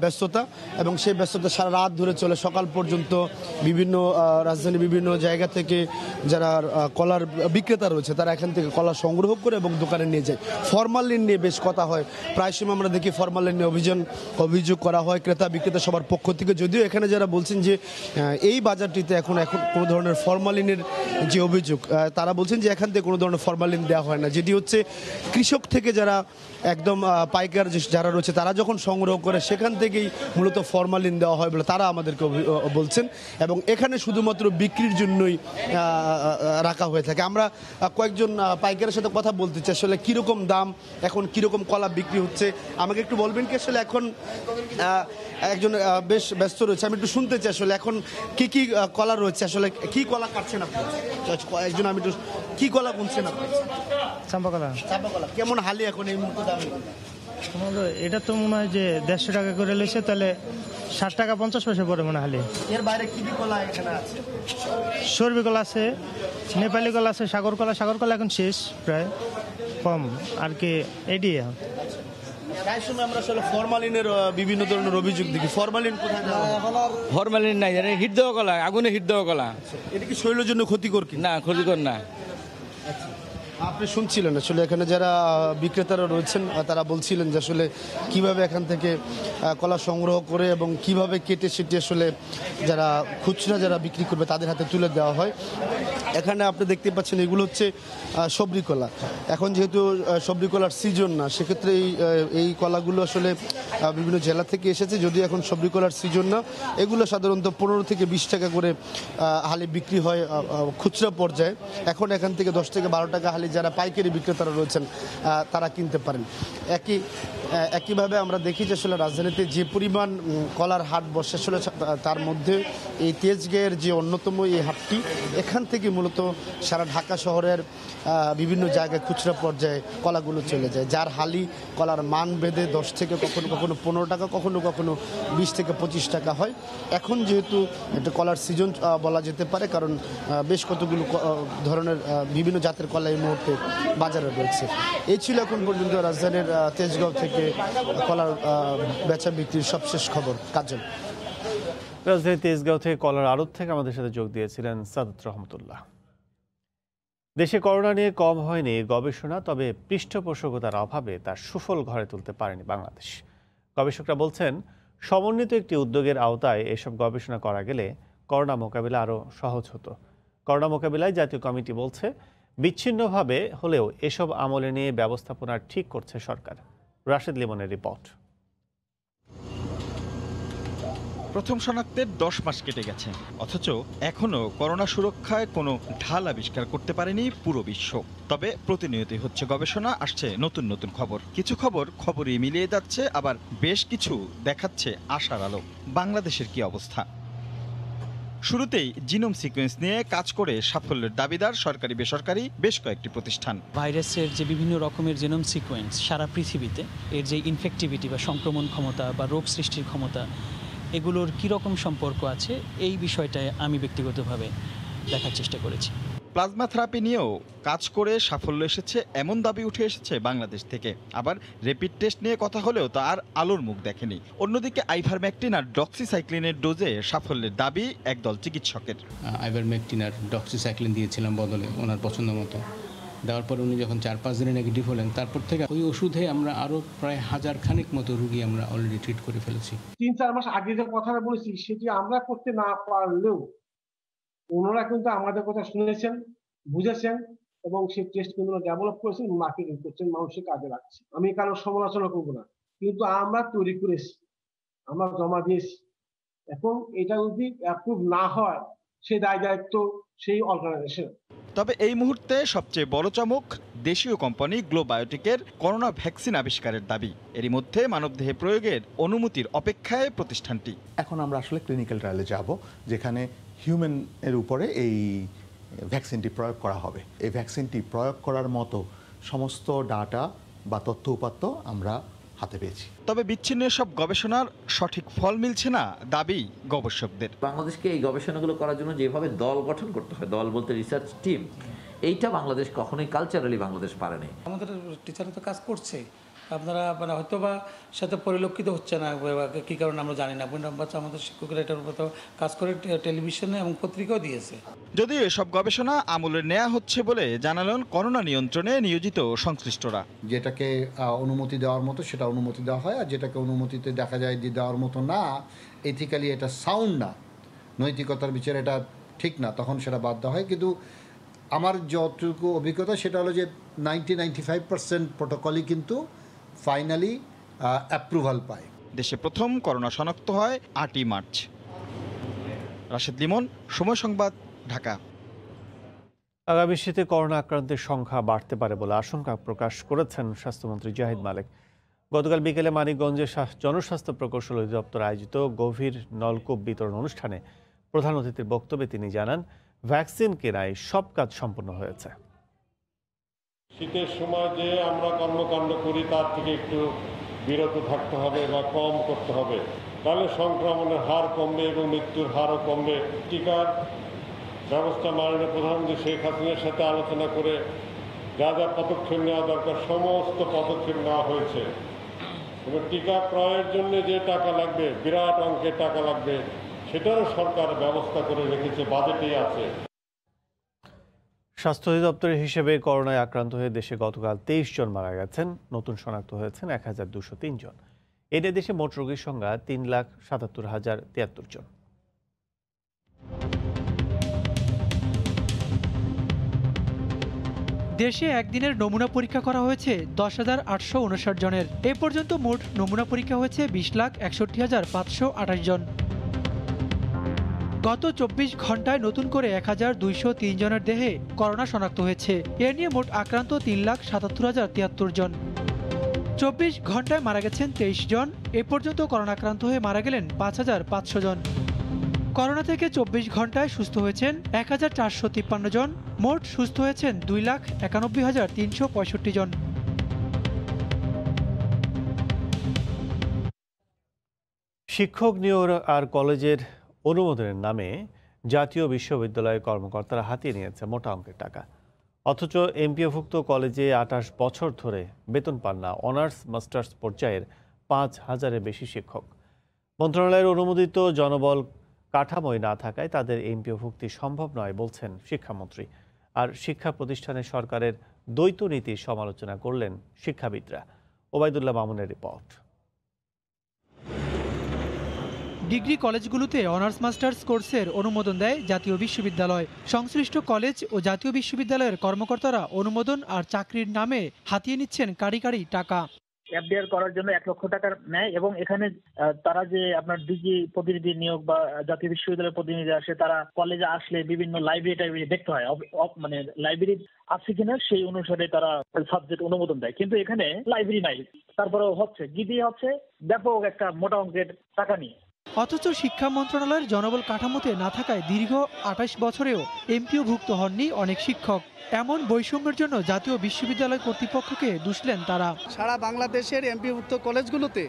ব্যস্ততা এবং সেই ব্যস্ততা সারা রাত ধরে চলে সকাল পর্যন্ত। বিভিন্ন রাজধানীর বিভিন্ন জায়গা থেকে যারা কলার বিক্রেতা রয়েছে তারা এখান থেকে কলা সংগ্রহ করে এবং দোকানে নিয়ে যায়। ফরমালিন নিয়ে বেশ কথা হয়, প্রায় সময় আমরা দেখি ফরমালিন নিয়ে অভিযোগ করা হয় ক্রেতা বিক্রেতা সবার পক্ষ থেকে, যদিও এখানে যারা বলছেন যে এই বাজারটিতে এখন কোনো ধরনের ফরমালিনের যে অভিযোগ, তারা বলছেন যে এখান থেকে কোনো ধরনের ফরমালিন দেওয়া হয় না, যেটি হচ্ছে কৃষক থেকে যারা একদম পাইকার যারা রয়েছে তারা যখন সংগ্রহ করে সেখান থেকেই মূলত ফরমালিন দেওয়া হয় বলে তারা আমাদেরকে বলছেন, এবং এখানে শুধুমাত্র বিক্রির জন্যই রাখা হয়ে থাকে। আমরা কয়েকজন পাইকারের সাথে কথা বলতে চাই, আসলে কীরকম দাম, এখন কীরকম কলা বিক্রি হচ্ছে আমাকে একটু বলবেন কি? আসলে এখন একজন বেশ ব্যস্ত রয়েছে, আমি একটু শুনতে চাই আসলে এখন কি কি কলা রয়েছে, আসলে কি কলা কাটছেন আপনি? একজন আমি একটু কি কলা গুনছেন আপনি? চাম্পা কলা। চাম্পা কলা কেমন হালি এখন এই মুহূর্তে দাম? এটা তো মনে হয় যে 150 টাকা করে লইছে, তাহলে 60 টাকা 50 পয়সা পড়ে মনে হালি। এর বাইরে কি কি কলা এখানে আছে? সরবি কলা আছে, নেপালি কলা আছে, সাগর কলা এখন শেষ, প্রায় কম আর কি। এডি প্রায় সময় আমরা আসলে ফরমালিনের বিভিন্ন ধরনের অভিযোগ দেখি, ফরমালিন কোথায় দেওয়া হয়? ফরমালিন নাই, হিট দেওয়া কলা, আগুনে হিট দেওয়া কলা। এটা কি শরীরের জন্য ক্ষতিকর কি? না, ক্ষতিকর না। আপনি শুনছিলেন আসলে এখানে যারা বিক্রেতারা রয়েছেন তারা বলছিলেন যে আসলে কিভাবে এখান থেকে কলা সংগ্রহ করে এবং কিভাবে কেটে সেটি আসলে যারা খুচরা যারা বিক্রি করবে তাদের হাতে তুলে দেওয়া হয়। এখানে আপনি দেখতে পাচ্ছেন এগুলো হচ্ছে সবরি কলা। এখন যেহেতু সবরি কলার সিজন না, সেক্ষেত্রে এই কলাগুলো আসলে বিভিন্ন জেলা থেকে এসেছে, যদিও এখন সবরি কলার সিজন না। এগুলো সাধারণত 15 থেকে 20 টাকা করে হালি বিক্রি হয় খুচরা পর্যায়ে। এখন এখান থেকে 10 থেকে 12 টাকা হালি যারা পাইকারি বিক্রেতারা রয়েছেন তারা কিনতে পারেন। একইভাবে আমরা দেখি যে আসলে রাজধানীতে যে পরিমাণ কলার হাট বসে, আসলে তার মধ্যে এই তেজগাঁয়ের যে অন্যতম এই হাটটি, এখান থেকে মূলত সারা ঢাকা শহরের বিভিন্ন জায়গায় খুচরা পর্যায়ে কলাগুলো চলে যায়, যার হালি কলার মান বেঁধে 10 থেকে কখনো 15 টাকা, কখনো 20 থেকে 25 টাকা হয়। এখন যেহেতু এটা কলার সিজন বলা যেতে পারে, কারণ বেশ কতগুলো ধরনের বিভিন্ন জাতের কলা এই মুহূর্তে বাজারে রয়েছে। এই ছিল এখন পর্যন্ত রাজধানীর তেজগাঁও থেকে কলার বেচা বিক্রির সবশেষ খবর। কাজল। রাজধানী তেজগাঁও থেকে কলার আড়ত থেকে আমাদের সাথে যোগ দিয়েছিলেন সাদত রহমতুল্লাহ। দেশে করোনা নিয়ে কম হয়নি গবেষণা, তবে পৃষ্ঠপোষকতার অভাবে তার সুফল ঘরে তুলতে পারেনি বাংলাদেশ। গবেষকরা বলছেন, সমন্বিত একটি উদ্যোগের আওতায় এসব গবেষণা করা গেলে করোনা মোকাবিলা আরও সহজ হতো। করোনা মোকাবিলায় জাতীয় কমিটি বলছে, বিচ্ছিন্নভাবে হলেও এসব আমলে নিয়ে ব্যবস্থাপনা ঠিক করছে সরকার। রাশেদ লিমনের রিপোর্ট। প্রথম শনাক্তের 10 মাস কেটে গেছে, অথচ এখনও করোনা সুরক্ষায় কোনো ঢাল আবিষ্কার করতে পারেনি পুরো বিশ্ব। তবে প্রতিনিয়তই হচ্ছে গবেষণা, আসছে নতুন নতুন খবর। কিছু খবরই মিলিয়ে যাচ্ছে, আবার বেশ কিছু দেখাচ্ছে আশার আলো। বাংলাদেশের কি অবস্থা? শুরুতেই জিনোম সিকোয়েন্স নিয়ে কাজ করে সাফল্যের দাবিদার সরকারি বেসরকারি বেশ কয়েকটি প্রতিষ্ঠান। ভাইরাসের যে বিভিন্ন রকমের জিনোম সিকোয়েন্স সারা পৃথিবীতে, এর যে ইনফেক্টিভিটি বা সংক্রমণ ক্ষমতা বা রোগ সৃষ্টির ক্ষমতা, এগুলোর কীরকম সম্পর্ক আছে, এই বিষয়টায় আমি ব্যক্তিগতভাবে দেখার চেষ্টা করেছি। প্লাজমা থেরাপি নিয়েও কাজ করে সাফল্য এসেছে এমন দাবি উঠে এসেছে বাংলাদেশ থেকে। আবার র্যাপিড টেস্ট নিয়ে কথা হলেও তা আর আলোর মুখ দেখেনি। অন্যদিকে আইভারমেকটিন আর ডক্সিসাইক্লিনের ডোজে সাফল্যের দাবি একদল চিকিৎসকের। আইভারমেকটিন আর ডক্সিসাইক্লিন দিয়েছিলাম বদলে ওনার পছন্দ মতো, দেওয়ার পর উনি যখন 4-5 দিনে নেগেটিভ হলেন, তারপর থেকে ওই ওষুধে আমরা আরও প্রায় 1000 খানিক মতো রুগী আমরা অলরেডি ট্রিট করে ফেলেছি। 3-4 মাস আগে যে কথাটা বলেছি সেটি আমরা করতে না পারলেও ওনারা কিন্তু আমাদের কথা শুনেছেন, বুঝেছেন এবং সেই টেস্ট কিন্তু ডেভেলপ করেছেন, মার্কেটিং করছেন, মানুষের কাজে রাখছে। আমি কারো সমালোচনা করবো না, কিন্তু আমরা তৈরি করেছি, আমরা জমা দিয়েছি। এখন এটা যদি অ্যাপ্রুভ না হয় সেই দায়িত্ব সেই অর্গানাইজেশন। তবে এই মুহূর্তে সবচেয়ে বড় চমক দেশীয় কোম্পানি গ্লো বায়োটেকের করোনা ভ্যাকসিন আবিষ্কারের দাবি। এরই মধ্যে মানবদেহে প্রয়োগের অনুমতির অপেক্ষায় প্রতিষ্ঠানটি। এখন আমরা আসলে ক্লিনিক্যাল ট্রায়ালে যাব, যেখানে হিউম্যান এর উপরে এই ভ্যাকসিনটি প্রয়োগ করা হবে। এই ভ্যাকসিনটি প্রয়োগ করার মতো সমস্ত ডাটা বা তথ্য উপাত্ত আমরা হাতে পেয়েছি। তবে বিচ্ছিন্ন সব গবেষণার সঠিক ফল মিলছে না দাবি গবেষকদের। বাংলাদেশকে এই গবেষণাগুলো করার জন্য যেভাবে দল গঠন করতে হয়, দল বলতে রিসার্চ টিম, এইটা বাংলাদেশ কখনোই কালচারালি বাংলাদেশ পারেনি। আমাদের টিচার তো কাজ করছে, আপনারা মানে হয়তো বা সাথে পরিলক্ষিত হচ্ছে না, কী কারণে আমরা জানি না। আমাদের শিক্ষকেরা এটার উপর কাজ করে টেলিভিশনে এবং পত্রিকাও দিয়েছে। যদিও এসব গবেষণা আমলে নেওয়া হচ্ছে বলে জানালেন করোনা নিয়ন্ত্রণে নিয়োজিত সংশ্লিষ্টরা। যেটাকে অনুমতি দেওয়ার মতো সেটা অনুমতি দেওয়া হয়, আর যেটাকে অনুমতিতে দেখা যায় যে দেওয়ার মতো না, এথিক্যালি এটা সাউন্ড না, নৈতিকতার বিচারে এটা ঠিক না, তখন সেটা বাদ দেওয়া হয়। কিন্তু আমার যতটুকু অভিজ্ঞতা সেটা হলো যে 90-95% প্রোটোকলই কিন্তু ফাইনালি অ্যাপ্রুভাল পায়। দেশে প্রথম করোনা শনাক্ত হয় 8ই মার্চ। রাশেদ লিমন, সময় সংবাদ, ঢাকা। আগামী শীতে করোনা আক্রান্তের সংখ্যা বাড়তে পারে বলে আশঙ্কা প্রকাশ করেছেন স্বাস্থ্যমন্ত্রী জাহিদ মালেক। গতকাল বিকেলে মানিকগঞ্জে জনস্বাস্থ্য প্রকৌশল অধিদপ্তর আয়োজিত গভীর নলকূপ বিতরণ অনুষ্ঠানে প্রধান অতিথির বক্তব্যে তিনি জানান, ভ্যাকসিন কেনায় সব কাজ সম্পন্ন হয়েছে। শীতের সময় যে আমরা কর্মকাণ্ড করি তার থেকে একটু বিরত থাকতে হবে বা কম করতে হবে, তাহলে সংক্রমণের হার কমবে এবং মৃত্যুর হারও কমবে। টিকার ব্যবস্থা মাননীয় প্রধানমন্ত্রী শেখ হাসিনার সাথে আলোচনা করে যা যা পদক্ষেপ নেওয়া দরকার সমস্ত পদক্ষেপ নেওয়া হয়েছে এবং টিকা ক্রয়ের জন্য যে টাকা লাগবে, বিরাট অঙ্কের টাকা লাগবে, সেটারও সরকার ব্যবস্থা করে রেখেছে, বাজেটেই আছে। স্বাস্থ্য অধিদপ্তরের হিসেবে করোনায় আক্রান্ত হয়ে দেশে গতকাল 23 জন মারা গেছেন, নতুন শনাক্ত হয়েছেন 1203 জন। এতে দেশে মোট রোগীর সংখ্যা 3,77,073 জন। দেশে একদিনের নমুনা পরীক্ষা করা হয়েছে 10,859 জনের। এ পর্যন্ত মোট নমুনা পরীক্ষা হয়েছে 20,61,528 জন। গত 24 ঘন্টায় নতুন করে 1,203 জনের দেহে করোনা শনাক্ত হয়েছে। এ নিয়ে মোট আক্রান্ত 3,77,073 জন। 24 ঘন্টায় মারা গেছেন 23 জন। এ পর্যন্ত করোনা আক্রান্ত হয়ে মারা গেলেন 5,500 জন। করোনা থেকে 24 ঘন্টায় সুস্থ হয়েছেন 1,453 জন। মোট সুস্থ হয়েছেন 2,91,365 জন। শিক্ষক নিয়োগ আর কলেজের অনুমোদনের নামে জাতীয় বিশ্ববিদ্যালয়ের কর্মকর্তারা হাতিয়ে নিয়েছে মোটা অঙ্কের টাকা। অথচ এমপিওভুক্ত কলেজে 28 বছর ধরে বেতন পান না অনার্স মাস্টার্স পর্যায়ের 5,000-এর বেশি শিক্ষক। মন্ত্রণালয়ের অনুমোদিত জনবল কাঠামোয় না থাকায় তাদের এমপিওভুক্তি সম্ভব নয় বলছেন শিক্ষামন্ত্রী। আর শিক্ষা প্রতিষ্ঠানে সরকারের দ্বৈত নীতির সমালোচনা করলেন শিক্ষাবিদরা। ওবায়দুল্লাহ মামুনের রিপোর্ট। ডিগ্রি কলেজগুলোতে অনার্স মাস্টার্স কোর্সের অনুমোদন দেয় জাতীয় বিশ্ববিদ্যালয়। সংশ্লিষ্ট কলেজ ও জাতীয় বিশ্ববিদ্যালয়ের কর্মকর্তারা অনুমোদন আর চাকরির নামে হাতিয়ে নিচ্ছেন কাড়ি কাড়ি টাকা। এফডিআর করার জন্য 1 লক্ষ টাকার নেয় এবং এখানে তারা যে আপনার ডিগ্রি প্রতিনিধি নিয়োগ বা জাতীয় বিশ্ববিদ্যালয়ের প্রতিনিধি আসে, তারা কলেজে আসলে বিভিন্ন লাইব্রেরি দেখতে হয়, মানে লাইব্রেরি আছে কিনা সেই অনুসারে তারা সাবজেক্ট অনুমোদন দেয়। কিন্তু এখানে লাইব্রেরি নাই, তারপরেও হচ্ছে গিদি হচ্ছে ব্যাপক একটা মোটা অঙ্কের টাকা নিয়ে। অথচ শিক্ষা মন্ত্রণালয়ের জনবল কাঠামোতে না থাকায় দীর্ঘ 28 বছরেও এমপিওভুক্ত হননি অনেক শিক্ষক। এমন বৈষম্যের জন্য জাতীয় বিশ্ববিদ্যালয় কর্তৃপক্ষকে দুষলেন তারা। সারা বাংলাদেশের এমপিওভুক্ত কলেজগুলোতে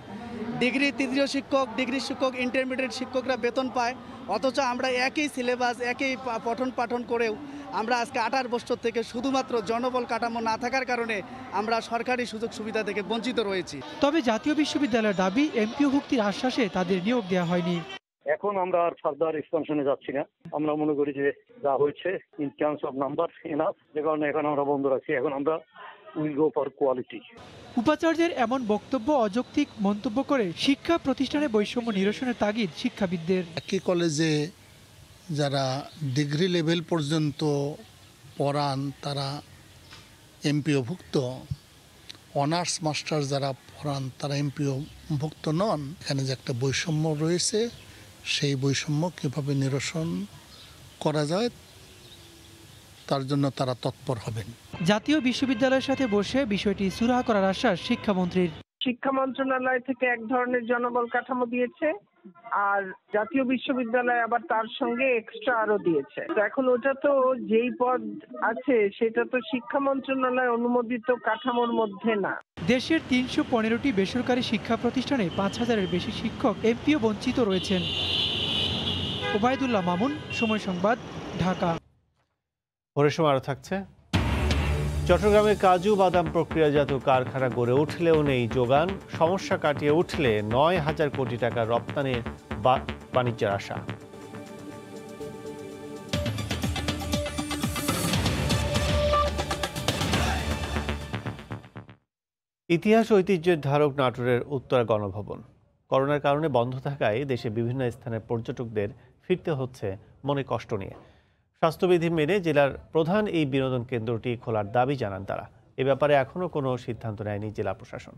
ডিগ্রি তৃতীয় শিক্ষক, ডিগ্রি শিক্ষক, ইন্টারমিডিয়েট শিক্ষকরা বেতন পায়, অথচ আমরা একই সিলেবাস একই পঠন পাঠন করেও আমরা আজকে 28 বছর থেকে শুধুমাত্র জনবল কাঠামো না থাকার কারণে আমরা সরকারি সুযোগ সুবিধা থেকে বঞ্চিত রয়েছি। তবে জাতীয় বিশ্ববিদ্যালয়ের দাবি এমপিওভুক্তির আশ্বাসে তাদের নিয়োগ দেওয়া হয়নি। এখন আমরা আর ফার্দার এক্সপানশনে যাচ্ছি না। আমরা মনে করি যে যা হয়েছে in terms of number enough, যে কারণে এখন আমরা বন্ধ রাখছি। এখন আমরা উইল গো ফর কোয়ালিটি। উপাচার্যের এমন বক্তব্য অযৌক্তিক মন্তব্য করে শিক্ষা প্রতিষ্ঠানে বৈষম্য নিরসনের তাগিদ শিক্ষাবিদদের। একই কলেজে যারা ডিগ্রি লেভেল পর্যন্ত পড়ান তারা এমপিওভুক্ত, অনার্স মাস্টার যারা পড়ান তারা এমপিওভুক্ত নন। এখানে যে একটা বৈষম্য রয়েছে, সেই বৈষম্য কীভাবে নিরসন করা যায় তার জন্য তারা তৎপর হবেন। জাতীয় বিশ্ববিদ্যালয়ের সাথে বসে বিষয়টি সুরাহা করার আশ্বাস শিক্ষামন্ত্রীর। শিক্ষা মন্ত্রণালয় থেকে এক ধরনের জনবল কাঠামো দিয়েছে, আর জাতীয় বিশ্ববিদ্যালয় আবার তার সঙ্গে এক্সট্রা আরো দিয়েছে। তো এখন ওটা তো যেই পদ আছে সেটা তো শিক্ষা মন্ত্রণালয় অনুমোদিত কাঠামোর মধ্যে না। দেশের 315টি বেসরকারি শিক্ষা প্রতিষ্ঠানে 5,000-এর বেশি শিক্ষক এমপিও বঞ্চিত রয়েছেন। ওবায়দুল্লাহ মামুন, সময় সংবাদ, ঢাকা। পরের সময় আরও থাকছে, চট্টগ্রামে কাজু বাদাম প্রক্রিয়াজাত কারখানা গড়ে উঠলেও নেই যোগান, সমস্যা কাটিয়ে উঠলে 9,000 কোটি টাকার রপ্তানির বাণিজ্যের আশা। ইতিহাস ঐতিহ্যের ধারক নাটোরের উত্তরা গণভবন করোনার কারণে বন্ধ থাকায় দেশে বিভিন্ন স্থানের পর্যটকদের ফিরতে হচ্ছে মনে কষ্ট নিয়ে। স্বাস্থ্যবিধি মেনে জেলার প্রধান এই বিনোদন কেন্দ্রটি খোলার দাবি জানান তারা। এ ব্যাপারে এখনও কোনো সিদ্ধান্ত নেয়নি জেলা প্রশাসন।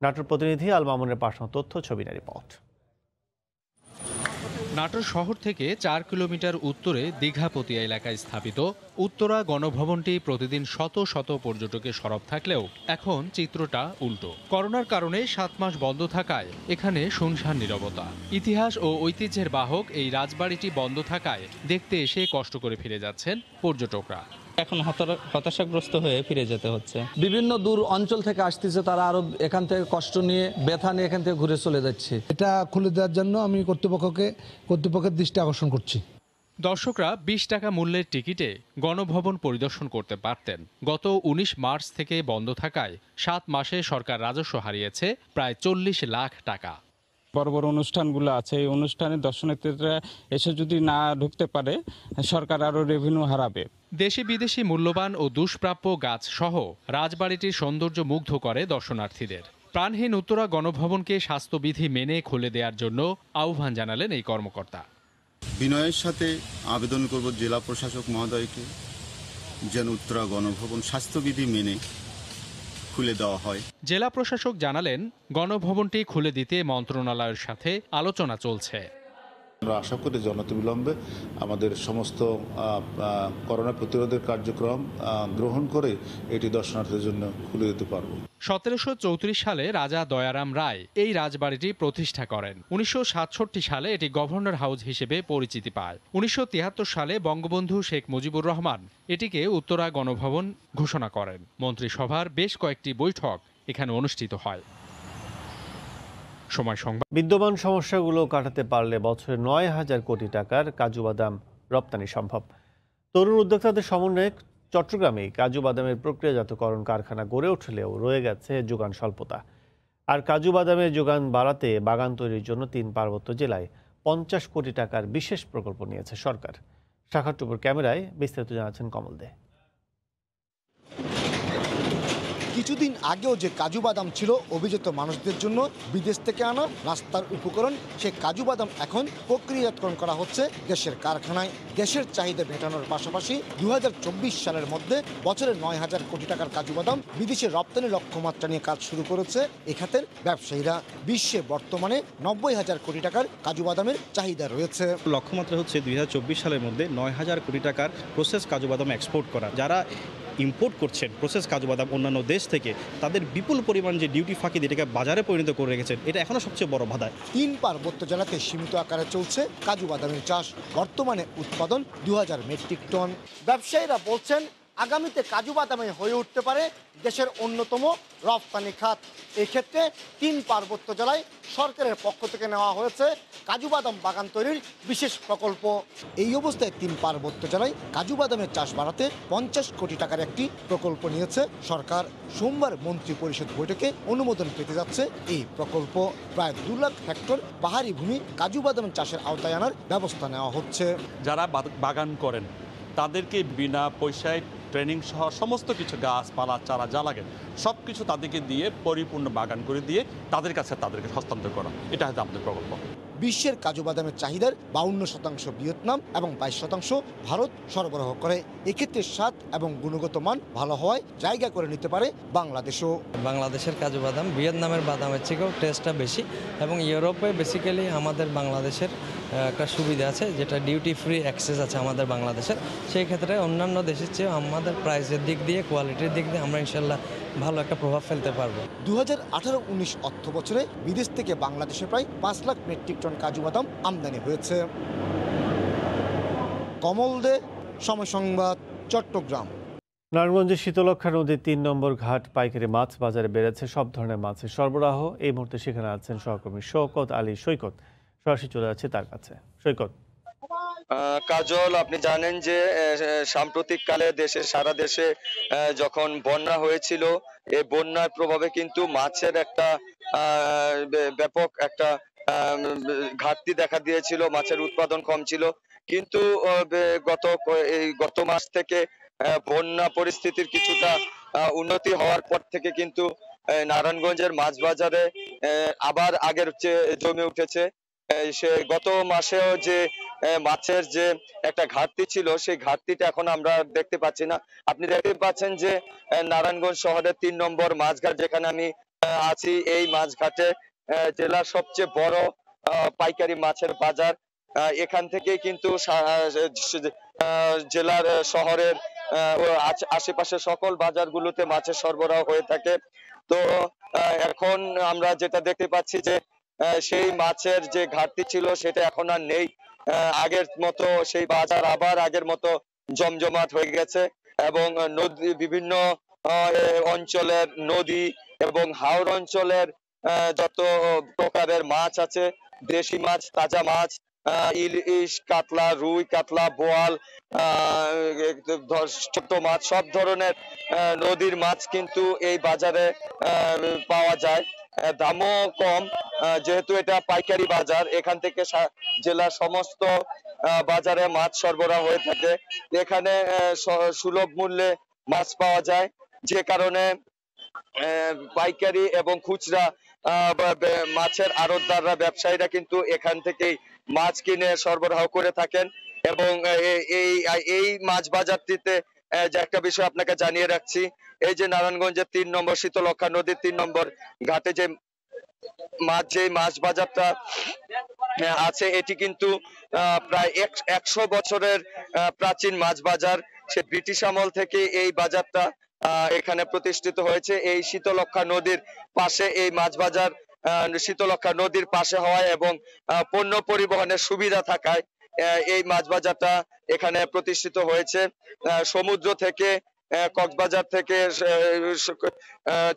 নাটোর প্রতিনিধি আল মামুনের পাঠানো তথ্য, ছবি না রিপোর্ট। নাটোর শহর থেকে ৪ কিলোমিটার উত্তরে দীঘাপতিয়া এলাকায় স্থাপিত উত্তরা গণভবনটি প্রতিদিন শত শত পর্যটকের সরব থাকলেও এখন চিত্রটা উল্টো। করোনার কারণে ৭ মাস বন্ধ থাকায় এখানে শুনশান নীরবতা। ইতিহাস ও ঐতিহ্যের বাহক এই রাজবাড়িটি বন্ধ থাকায় দেখতে এসে কষ্ট করে ফিরে যাচ্ছেন পর্যটকরা। এখন হতাশাগ্রস্ত হয়ে ফিরে যেতে হচ্ছে। বিভিন্ন দূর অঞ্চল থেকে আসতেছে, তারা আরো এখান থেকে কষ্ট নিয়ে ব্যথা নিয়ে এখান থেকে ঘুরে চলে যাচ্ছে। এটা খুলে দেওয়ার জন্য আমি কর্তৃপক্ষের দৃষ্টি আকর্ষণ করছি। দর্শকরা ২০ টাকা মূল্যের টিকিটে গণভবন পরিদর্শন করতে পারতেন। গত ১৯ মার্চ থেকে বন্ধ থাকায় ৭ মাসে সরকার রাজস্ব হারিয়েছে প্রায় ৪০ লাখ টাকা। বড় বড় অনুষ্ঠানগুলো আছে, এই অনুষ্ঠানে দর্শনার্থীরা এসে যদি না ঢুকতে পারে সরকার আরো রেভিনিউ হারাবে। দেশি বিদেশি মূল্যবান ও দুষ্প্রাপ্য গাছ সহ রাজবাড়িটির সৌন্দর্য মুগ্ধ করে দর্শনার্থীদের। প্রাণহীন উত্তরা গণভবনকে স্বাস্থ্যবিধি মেনে খুলে দেওয়ার জন্য আহ্বান জানালেন এই কর্মকর্তা। বিনয়ের সাথে আবেদন করব জেলা প্রশাসক মহোদয়কে যেন উত্তরা গণভবন স্বাস্থ্যবিধি মেনে খুলে দেওয়া হয়। জেলা প্রশাসক জানালেন, গণভবনটি খুলে দিতে মন্ত্রণালয়ের সাথে আলোচনা চলছে। আমরা আশা করি অনতিবিলম্বে আমাদের সমস্ত করোনা প্রতিরোধের কার্যক্রম গ্রহণ করে এটি দর্শনার্থীদের জন্য খুলে দিতে পারব। ১৭৩৪ সালে রাজা দয়ারাম রায় এই রাজবাড়িটি প্রতিষ্ঠা করেন। ১৯৬৭ সালে এটি গভর্নর হাউস হিসেবে পরিচিতি পায়। ১৯৭৩ সালে বঙ্গবন্ধু শেখ মুজিবুর রহমান এটিকে উত্তরা গণভবন ঘোষণা করেন। মন্ত্রিসভার বেশ কয়েকটি বৈঠক এখানে অনুষ্ঠিত হয়। সময় সংবাদ। বিদ্যমান সমস্যাগুলো কাটাতে পারলে বছরে ৯,০০০ কোটি টাকার কাজু বাদাম রপ্তানি সম্ভব। তরুণ উদ্যোক্তাদের সমন্বয়ে চট্টগ্রামে কাজু বাদামের প্রক্রিয়াজাতকরণ কারখানা গড়ে উঠলেও রয়ে গেছে যোগান স্বল্পতা। আর কাজু বাদামের যোগান বাড়াতে বাগান তৈরির জন্য ৩ পার্বত্য জেলায় ৫০ কোটি টাকার বিশেষ প্রকল্প নিয়েছে সরকার। শাখার টুপুর ক্যামেরায় বিস্তারিত জানাচ্ছেন কমল দে। কিছুদিন আগেও যে কাজু বাদাম ছিল অভিজাত মানুষদের জন্য বিদেশ থেকে আনা নাস্তার উপকরণ, সে কাজু বাদাম এখন প্রক্রিয়াজাতকরণ করা হচ্ছে দেশের কারখানায়। দেশের চাহিদা মেটানোর পাশাপাশি ২০২৪ সালের মধ্যে বছরে ৯,০০০ কোটি টাকার কাজু বাদাম বিদেশে রপ্তানি লক্ষ্যমাত্রা নিয়ে কাজ শুরু করেছে এ খাতের ব্যবসায়ীরা। বিশ্বে বর্তমানে ৯০,০০০ কোটি টাকার কাজু বাদামের চাহিদা রয়েছে। লক্ষ্যমাত্রা হচ্ছে ২০২৪ সালের মধ্যে ৯,০০০ কোটি টাকার প্রসেস কাজু বাদাম এক্সপোর্ট করা। যারা ইম্পোর্ট করছেন প্রসেস কাজু বাদাম অন্যান্য দেশ থেকে, তাদের বিপুল পরিমাণ যে ডিউটি ফাঁকি দিয়ে এটাকে বাজারে পরিণত করে রেখেছেন, এটা এখনো সবচেয়ে বড় বাধা। ৩ পার্বত্য জেলাতে সীমিত আকারে চলছে কাজু বাদামের চাষ। বর্তমানে উৎপাদন ২,০০০ মেট্রিক টন। ব্যবসায়ীরা বলছেন আগামীতে কাজু বাদামে হয়ে উঠতে পারে দেশের অন্যতম রপ্তানি খাত। এক্ষেত্রে ৩ পার্বত্য জেলায় সরকারের পক্ষ থেকে নেওয়া হয়েছে কাজু বাদাম বাগান তৈরির বিশেষ প্রকল্প। এই অবস্থায় 3 পার্বত্য জেলায় কাজু বাদামের চাষ বাড়াতে ৫০ কোটি টাকার একটি প্রকল্প নিয়েছে সরকার। সোমবার মন্ত্রী পরিষদ বৈঠকে অনুমোদন পেতে যাচ্ছে এই প্রকল্প। প্রায় ২ লাখ হেক্টর পাহাড়ি ভূমি কাজু বাদাম চাষের আওতায় আনার ব্যবস্থা নেওয়া হচ্ছে। যারা বাগান করেন তাদেরকে বিনা পয়সায় ট্রেনিং সহ সমস্ত কিছু গাছপালা চারা যা লাগে সব কিছু তাদেরকে দিয়ে পরিপূর্ণ বাগান করে দিয়ে তাদেরকে হস্তান্তর করা, এটা হচ্ছে আমাদের প্রকল্প। বিশ্বের কাজু বাদামের চাহিদার ৫২% ভিয়েতনাম এবং ২২% ভারত সরবরাহ করে। এক্ষেত্রে স্বাদ এবং গুণগত মান ভালো হওয়ায় জায়গা করে নিতে পারে বাংলাদেশও। বাংলাদেশের কাজু বাদাম ভিয়েতনামের বাদামের থেকেও টেস্টটা বেশি, এবং ইউরোপে বেসিক্যালি আমাদের বাংলাদেশের একটা সুবিধা আছে, যেটা ডিউটি ফ্রি অ্যাক্সেস আছে আমাদের বাংলাদেশের। সেই ক্ষেত্রে অন্যান্য দেশের চেয়ে আমাদের প্রাইসের দিক দিয়ে, কোয়ালিটির দিক দিয়ে আমরা ইনশাল্লাহ ভালো একটা প্রভাব ফেলতে পারবো। 2018-19 অর্থ বছরে বিদেশ থেকে বাংলাদেশে প্রায় 5 লাখ মেট্রিক টন কাজু বাদাম আমদানি হয়েছে। কমল দে, সময় সংবাদ, চট্টগ্রাম। নারায়ণগঞ্জের শীতলক্ষা নদীর ৩ নম্বর ঘাট পাইকারি মাছ বাজারে বেড়েছে সব ধরনের মাছের সরবরাহ। এই মুহূর্তে সেখানে আছেন সহকর্মী শওকত আলী সৈকত। সরাসরি চলে যাচ্ছে তার কাছে। সৈকত। কাজল, আপনি জানেন যে সাম্প্রতিক কালে সারা দেশে যখন বন্যা হয়েছিল, এই বন্যার প্রভাবে কিন্তু মাছের একটা ব্যাপক একটা ঘাটতি দেখা দিয়েছিল, মাছের উৎপাদন কম ছিল। কিন্তু গত মাস থেকে বন্যা পরিস্থিতির কিছুটা উন্নতি হওয়ার পর থেকে কিন্তু নারায়ণগঞ্জের মাছ বাজারে আবার আগের চেয়ে জমে উঠেছে। সে গত মাসেও যে মাছের যে একটা ঘাটতি ছিল, সেই ঘাটতিটা এখন আমরা দেখতে পাচ্ছি না। আপনি দেখতে পাচ্ছেন যে নারায়ণগঞ্জ শহরের 3 নম্বর মাছঘাট যেখানে আমি আছি, এই মাছঘাটে জেলার সবচেয়ে বড় পাইকারি মাছের বাজার। এখান থেকেই কিন্তু জেলার শহরের আশেপাশের সকল বাজারগুলোতে মাছের সরবরাহ হয়ে থাকে। তো এখন আমরা যেটা দেখতে পাচ্ছি যে সেই মাছের যে ঘাটতি ছিল সেটা এখন আর নেই। আগের মতো সেই বাজার আবার আগের মতো জমজমাট হয়ে গেছে এবং নদী বিভিন্ন অঞ্চলের নদী এবং হাওর অঞ্চলের যত প্রকারের মাছ আছে, দেশি মাছ, তাজা মাছ, ইলিশ, কাতলা, রুই, কাতলা, বোয়াল, ছোট মাছ, সব ধরনের নদীর মাছ কিন্তু এই বাজারে পাওয়া যায়। দামও কম, যেহেতু এটা পাইকারি বাজার। এখান থেকে জেলার সমস্ত বাজারে মাছ সরবরাহ হয়ে থাকে। এখানে সুলভ মূল্যে মাছ পাওয়া যায়, যে কারণে পাইকারি এবং খুচরা মাছের আড়তদাররা, ব্যবসায়ীরা কিন্তু এখান থেকেই মাছ কিনে সরবরাহ করে থাকেন। এবং এই মাছ বাজারটিতে যে একটা বিষয় আপনাকে জানিয়ে রাখছি, এই যে নারায়ণগঞ্জের 3 নম্বর শীতলক্ষা নদীর 3 নম্বর ঘাটে যে মাছ বাজারটা আছে, এটি কিন্তু প্রায় 100 বছরের প্রাচীন মাছ বাজার। সে ব্রিটিশ আমল থেকে এই বাজারটা এখানে প্রতিষ্ঠিত হয়েছে। এই শীতলক্ষা নদীর পাশে এই মাছ বাজার শীতলক্ষা নদীর পাশে হওয়ায় এবং পণ্য পরিবহনের সুবিধা থাকায় এই মাছ বাজারটা এখানে প্রতিষ্ঠিত হয়েছে। সমুদ্র থেকে, কক্সবাজার থেকে,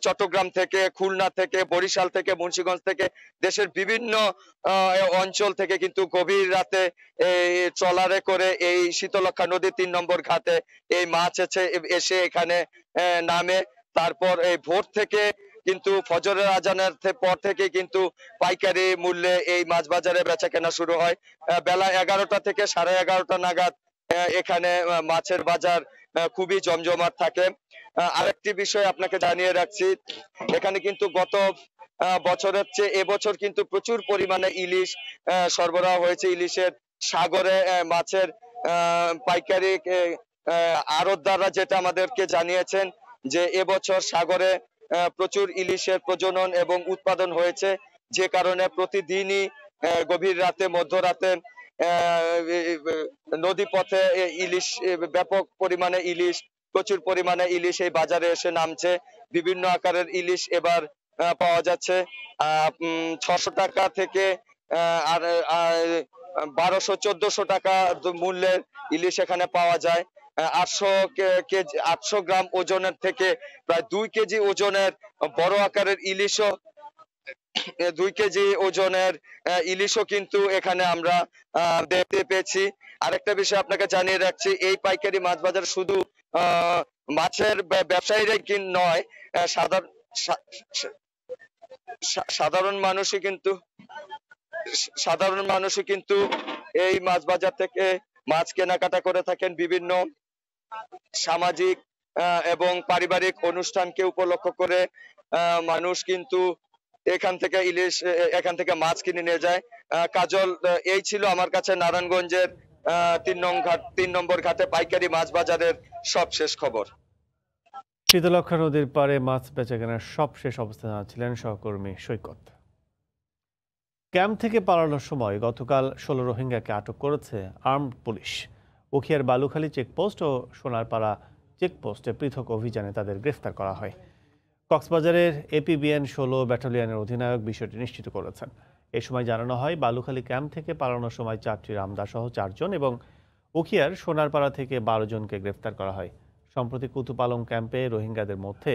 চট্টগ্রাম থেকে, খুলনা থেকে, বরিশাল থেকে, মুন্সিগঞ্জ থেকে, দেশের বিভিন্ন অঞ্চল থেকে কিন্তু গভীর রাতে ট্রলারে করে এই শীতলক্ষা নদীর 3 নম্বর ঘাটে এই মাছ এসে এখানে নামে। তারপর এই ভোর থেকে কিন্তু ফজরের আজানের পর থেকে কিন্তু পাইকারি মূল্যে এই মাছ বাজারে বেচা কেনা শুরু হয়। বেলা 11টা থেকে 11:30 নাগাদ এখানে মাছের বাজার খুবই জমজমাট থাকে। আরেকটি বিষয় আপনাকে জানিয়ে রাখছি, এখানে কিন্তু গত বছরের চেয়ে এবছর কিন্তু প্রচুর পরিমাণে ইলিশ সরবরাহ হয়েছে। ইলিশের সাগরে মাছের পাইকারি আড়তদাররা যেটা আমাদেরকে জানিয়েছেন যে এবছর সাগরে প্রচুর ইলিশের প্রজনন এবং উৎপাদন হয়েছে, যে কারণে প্রতিদিনই গভীর রাতে, মধ্যরাতে নদী পথে ইলিশ, ব্যাপক পরিমাণে ইলিশ, প্রচুর পরিমাণে ইলিশ এই বাজারে এসে নামছে। বিভিন্ন আকারের ইলিশ এবার পাওয়া যাচ্ছে। 600 টাকা থেকে আর 1200-1400 টাকা মূল্যের ইলিশ এখানে পাওয়া যায়। 800 গ্রাম ওজনের থেকে প্রায় 2 কেজি ওজনের বড় আকারের ইলিশও, 2 কেজি ওজনের ইলিশও কিন্তু এখানে আমরা দেখতে পেয়েছি। আরেকটা বিষয় আপনাকে জানিয়ে রাখছি, এই পাইকারি মাছ বাজার শুধু মাছের ব্যবসায়ীরাই নয়, সাধারণ মানুষই কিন্তু এই মাছ বাজার থেকে মাছ কেনাকাটা করে থাকেন। বিভিন্ন সামাজিক এবং পারিবারিক অনুষ্ঠানকে উপলক্ষ করে মানুষ কিন্তু এখান থেকে মাছ কিনে নিয়ে যায়। কাজল, এই ছিল আমার কাছে নারায়ণগঞ্জের 3 নম্বর ঘাটে পাইকারি মাছ বাজারের সবশেষ খবর। শীতলক্ষা নদীর পাড়ে মাছ বেচাকেনার সবশেষ অবস্থানে ছিলেন সহকর্মী সৈকত। ক্যাম্প থেকে পালানোর সময় গতকাল 16 রোহিঙ্গাকে আটক করেছে আর্মড পুলিশ। উখিয়ার বালুখালী চেকপোস্ট ও সোনারপাড়া চেকপোস্টে পৃথক অভিযানে তাদের গ্রেফতার করা হয়। কক্সবাজারের APBN 16 ব্যাটালিয়নের অধিনায়ক বিষয়টি নিশ্চিত করেছেন। এ সময় জানানো হয়, বালুখালী ক্যাম্প থেকে পালানোর সময় 4টি রামদা সহ 4 জন এবং উখিয়ার সোনারপাড়া থেকে 12 জনকে গ্রেফতার করা হয়। সম্প্রতি কুতুপালং ক্যাম্পে রোহিঙ্গাদের মধ্যে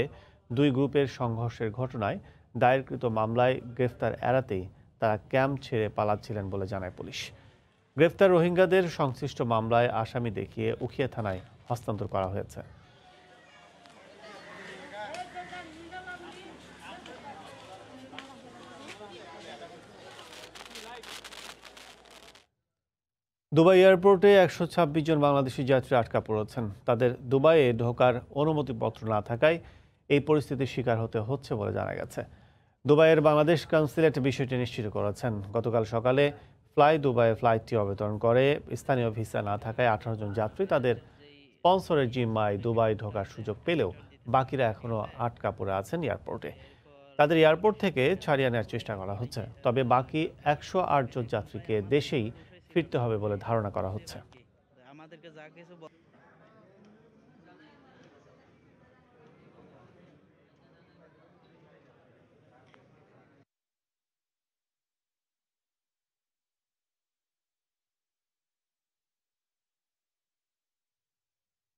2 গ্রুপের সংঘর্ষের ঘটনায় দায়েরকৃত মামলায় গ্রেফতার এড়াতেই তারা ক্যাম্প ছেড়ে পালাচ্ছিলেন বলে জানায় পুলিশ। গ্রেফতার রোহিঙ্গাদের সংশ্লিষ্ট মামলায় আসামি দেখিয়ে উখিয়া থানায় হস্তান্তর করা হয়েছে। দুবাই এয়ারপোর্টে 126 জন বাংলাদেশি যাত্রী আটকা পড়েছেন। তাদের দুবাইয়ে ঢোকার অনুমতিপত্র না থাকায় এই পরিস্থিতির শিকার হতে হচ্ছে বলে জানা গেছে। দুবাইয়ের বাংলাদেশ কনসুলেট বিষয়টি নিশ্চিত করেছেন। গতকাল সকালে ফ্লাই দুবাইয়ের ফ্লাইটটি অবতরণ করে। স্থানীয় ভিসা না থাকায় 18 জন যাত্রী তাদের স্পন্সরের জিম্মায় দুবাই ঢোকার সুযোগ পেলেও বাকিরা এখনও আটকা পড়ে আছেন এয়ারপোর্টে। তাদের এয়ারপোর্ট থেকে ছাড়িয়ে নেওয়ার চেষ্টা করা হচ্ছে, তবে বাকি 108 জন যাত্রীকে দেশেই ফিরতে হবে বলে ধারণা করা হচ্ছে।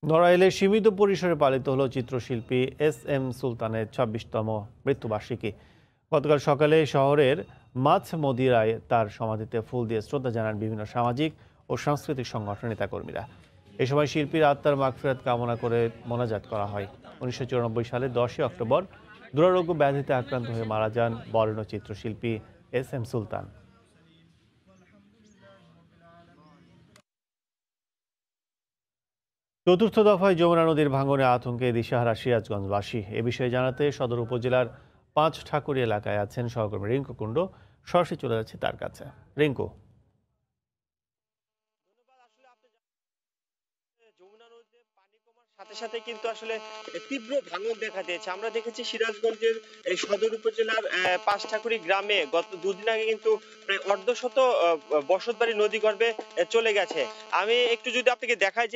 নড়াইলে সীমিত পরিসরে পালিত হলো চিত্রশিল্পী SM সুলতানের 26তম মৃত্যুবার্ষিকী। গতকাল সকালে শহরের মাছ মদিরায় তার সমাধিতে ফুল দিয়ে শ্রদ্ধা জানান বিভিন্ন সামাজিক ও সাংস্কৃতিক সংগঠনের নেতাকর্মীরা। এ সময় শিল্পীর আত্মার মাগফিরাত কামনা করে মোনাজাত করা হয়। 1994 সালের 10 অক্টোবর দুরারোগ্য ব্যাধিতে আক্রান্ত হয়ে মারা যান বরেণ্য চিত্রশিল্পী SM সুলতান। চতুর্থ দফায় যমুনা নদীর ভাঙনে আতঙ্কে দিশাহারা সিরাজগঞ্জবাসী। এ বিষয়ে জানাতে সদর উপজেলার 5 ঠাকুরি এলাকায় আছেন সহকর্মী রিঙ্কু কুণ্ডু। সরাসরি চলে যাচ্ছে তার কাছে। রিঙ্কু, সাথে সাথে কিন্তু আসলে তীব্র ভাঙন দেখা দিয়েছে। আমরা দেখেছি সিরাজগঞ্জের এই সদর উপজেলার 5 ঠাকুরি গ্রামে গত দুদিন আগে কিন্তু প্রায় অর্ধশত বসতবাড়ি নদীগর্ভে চলে গেছে। আমি একটু যদি আপনাকে দেখাই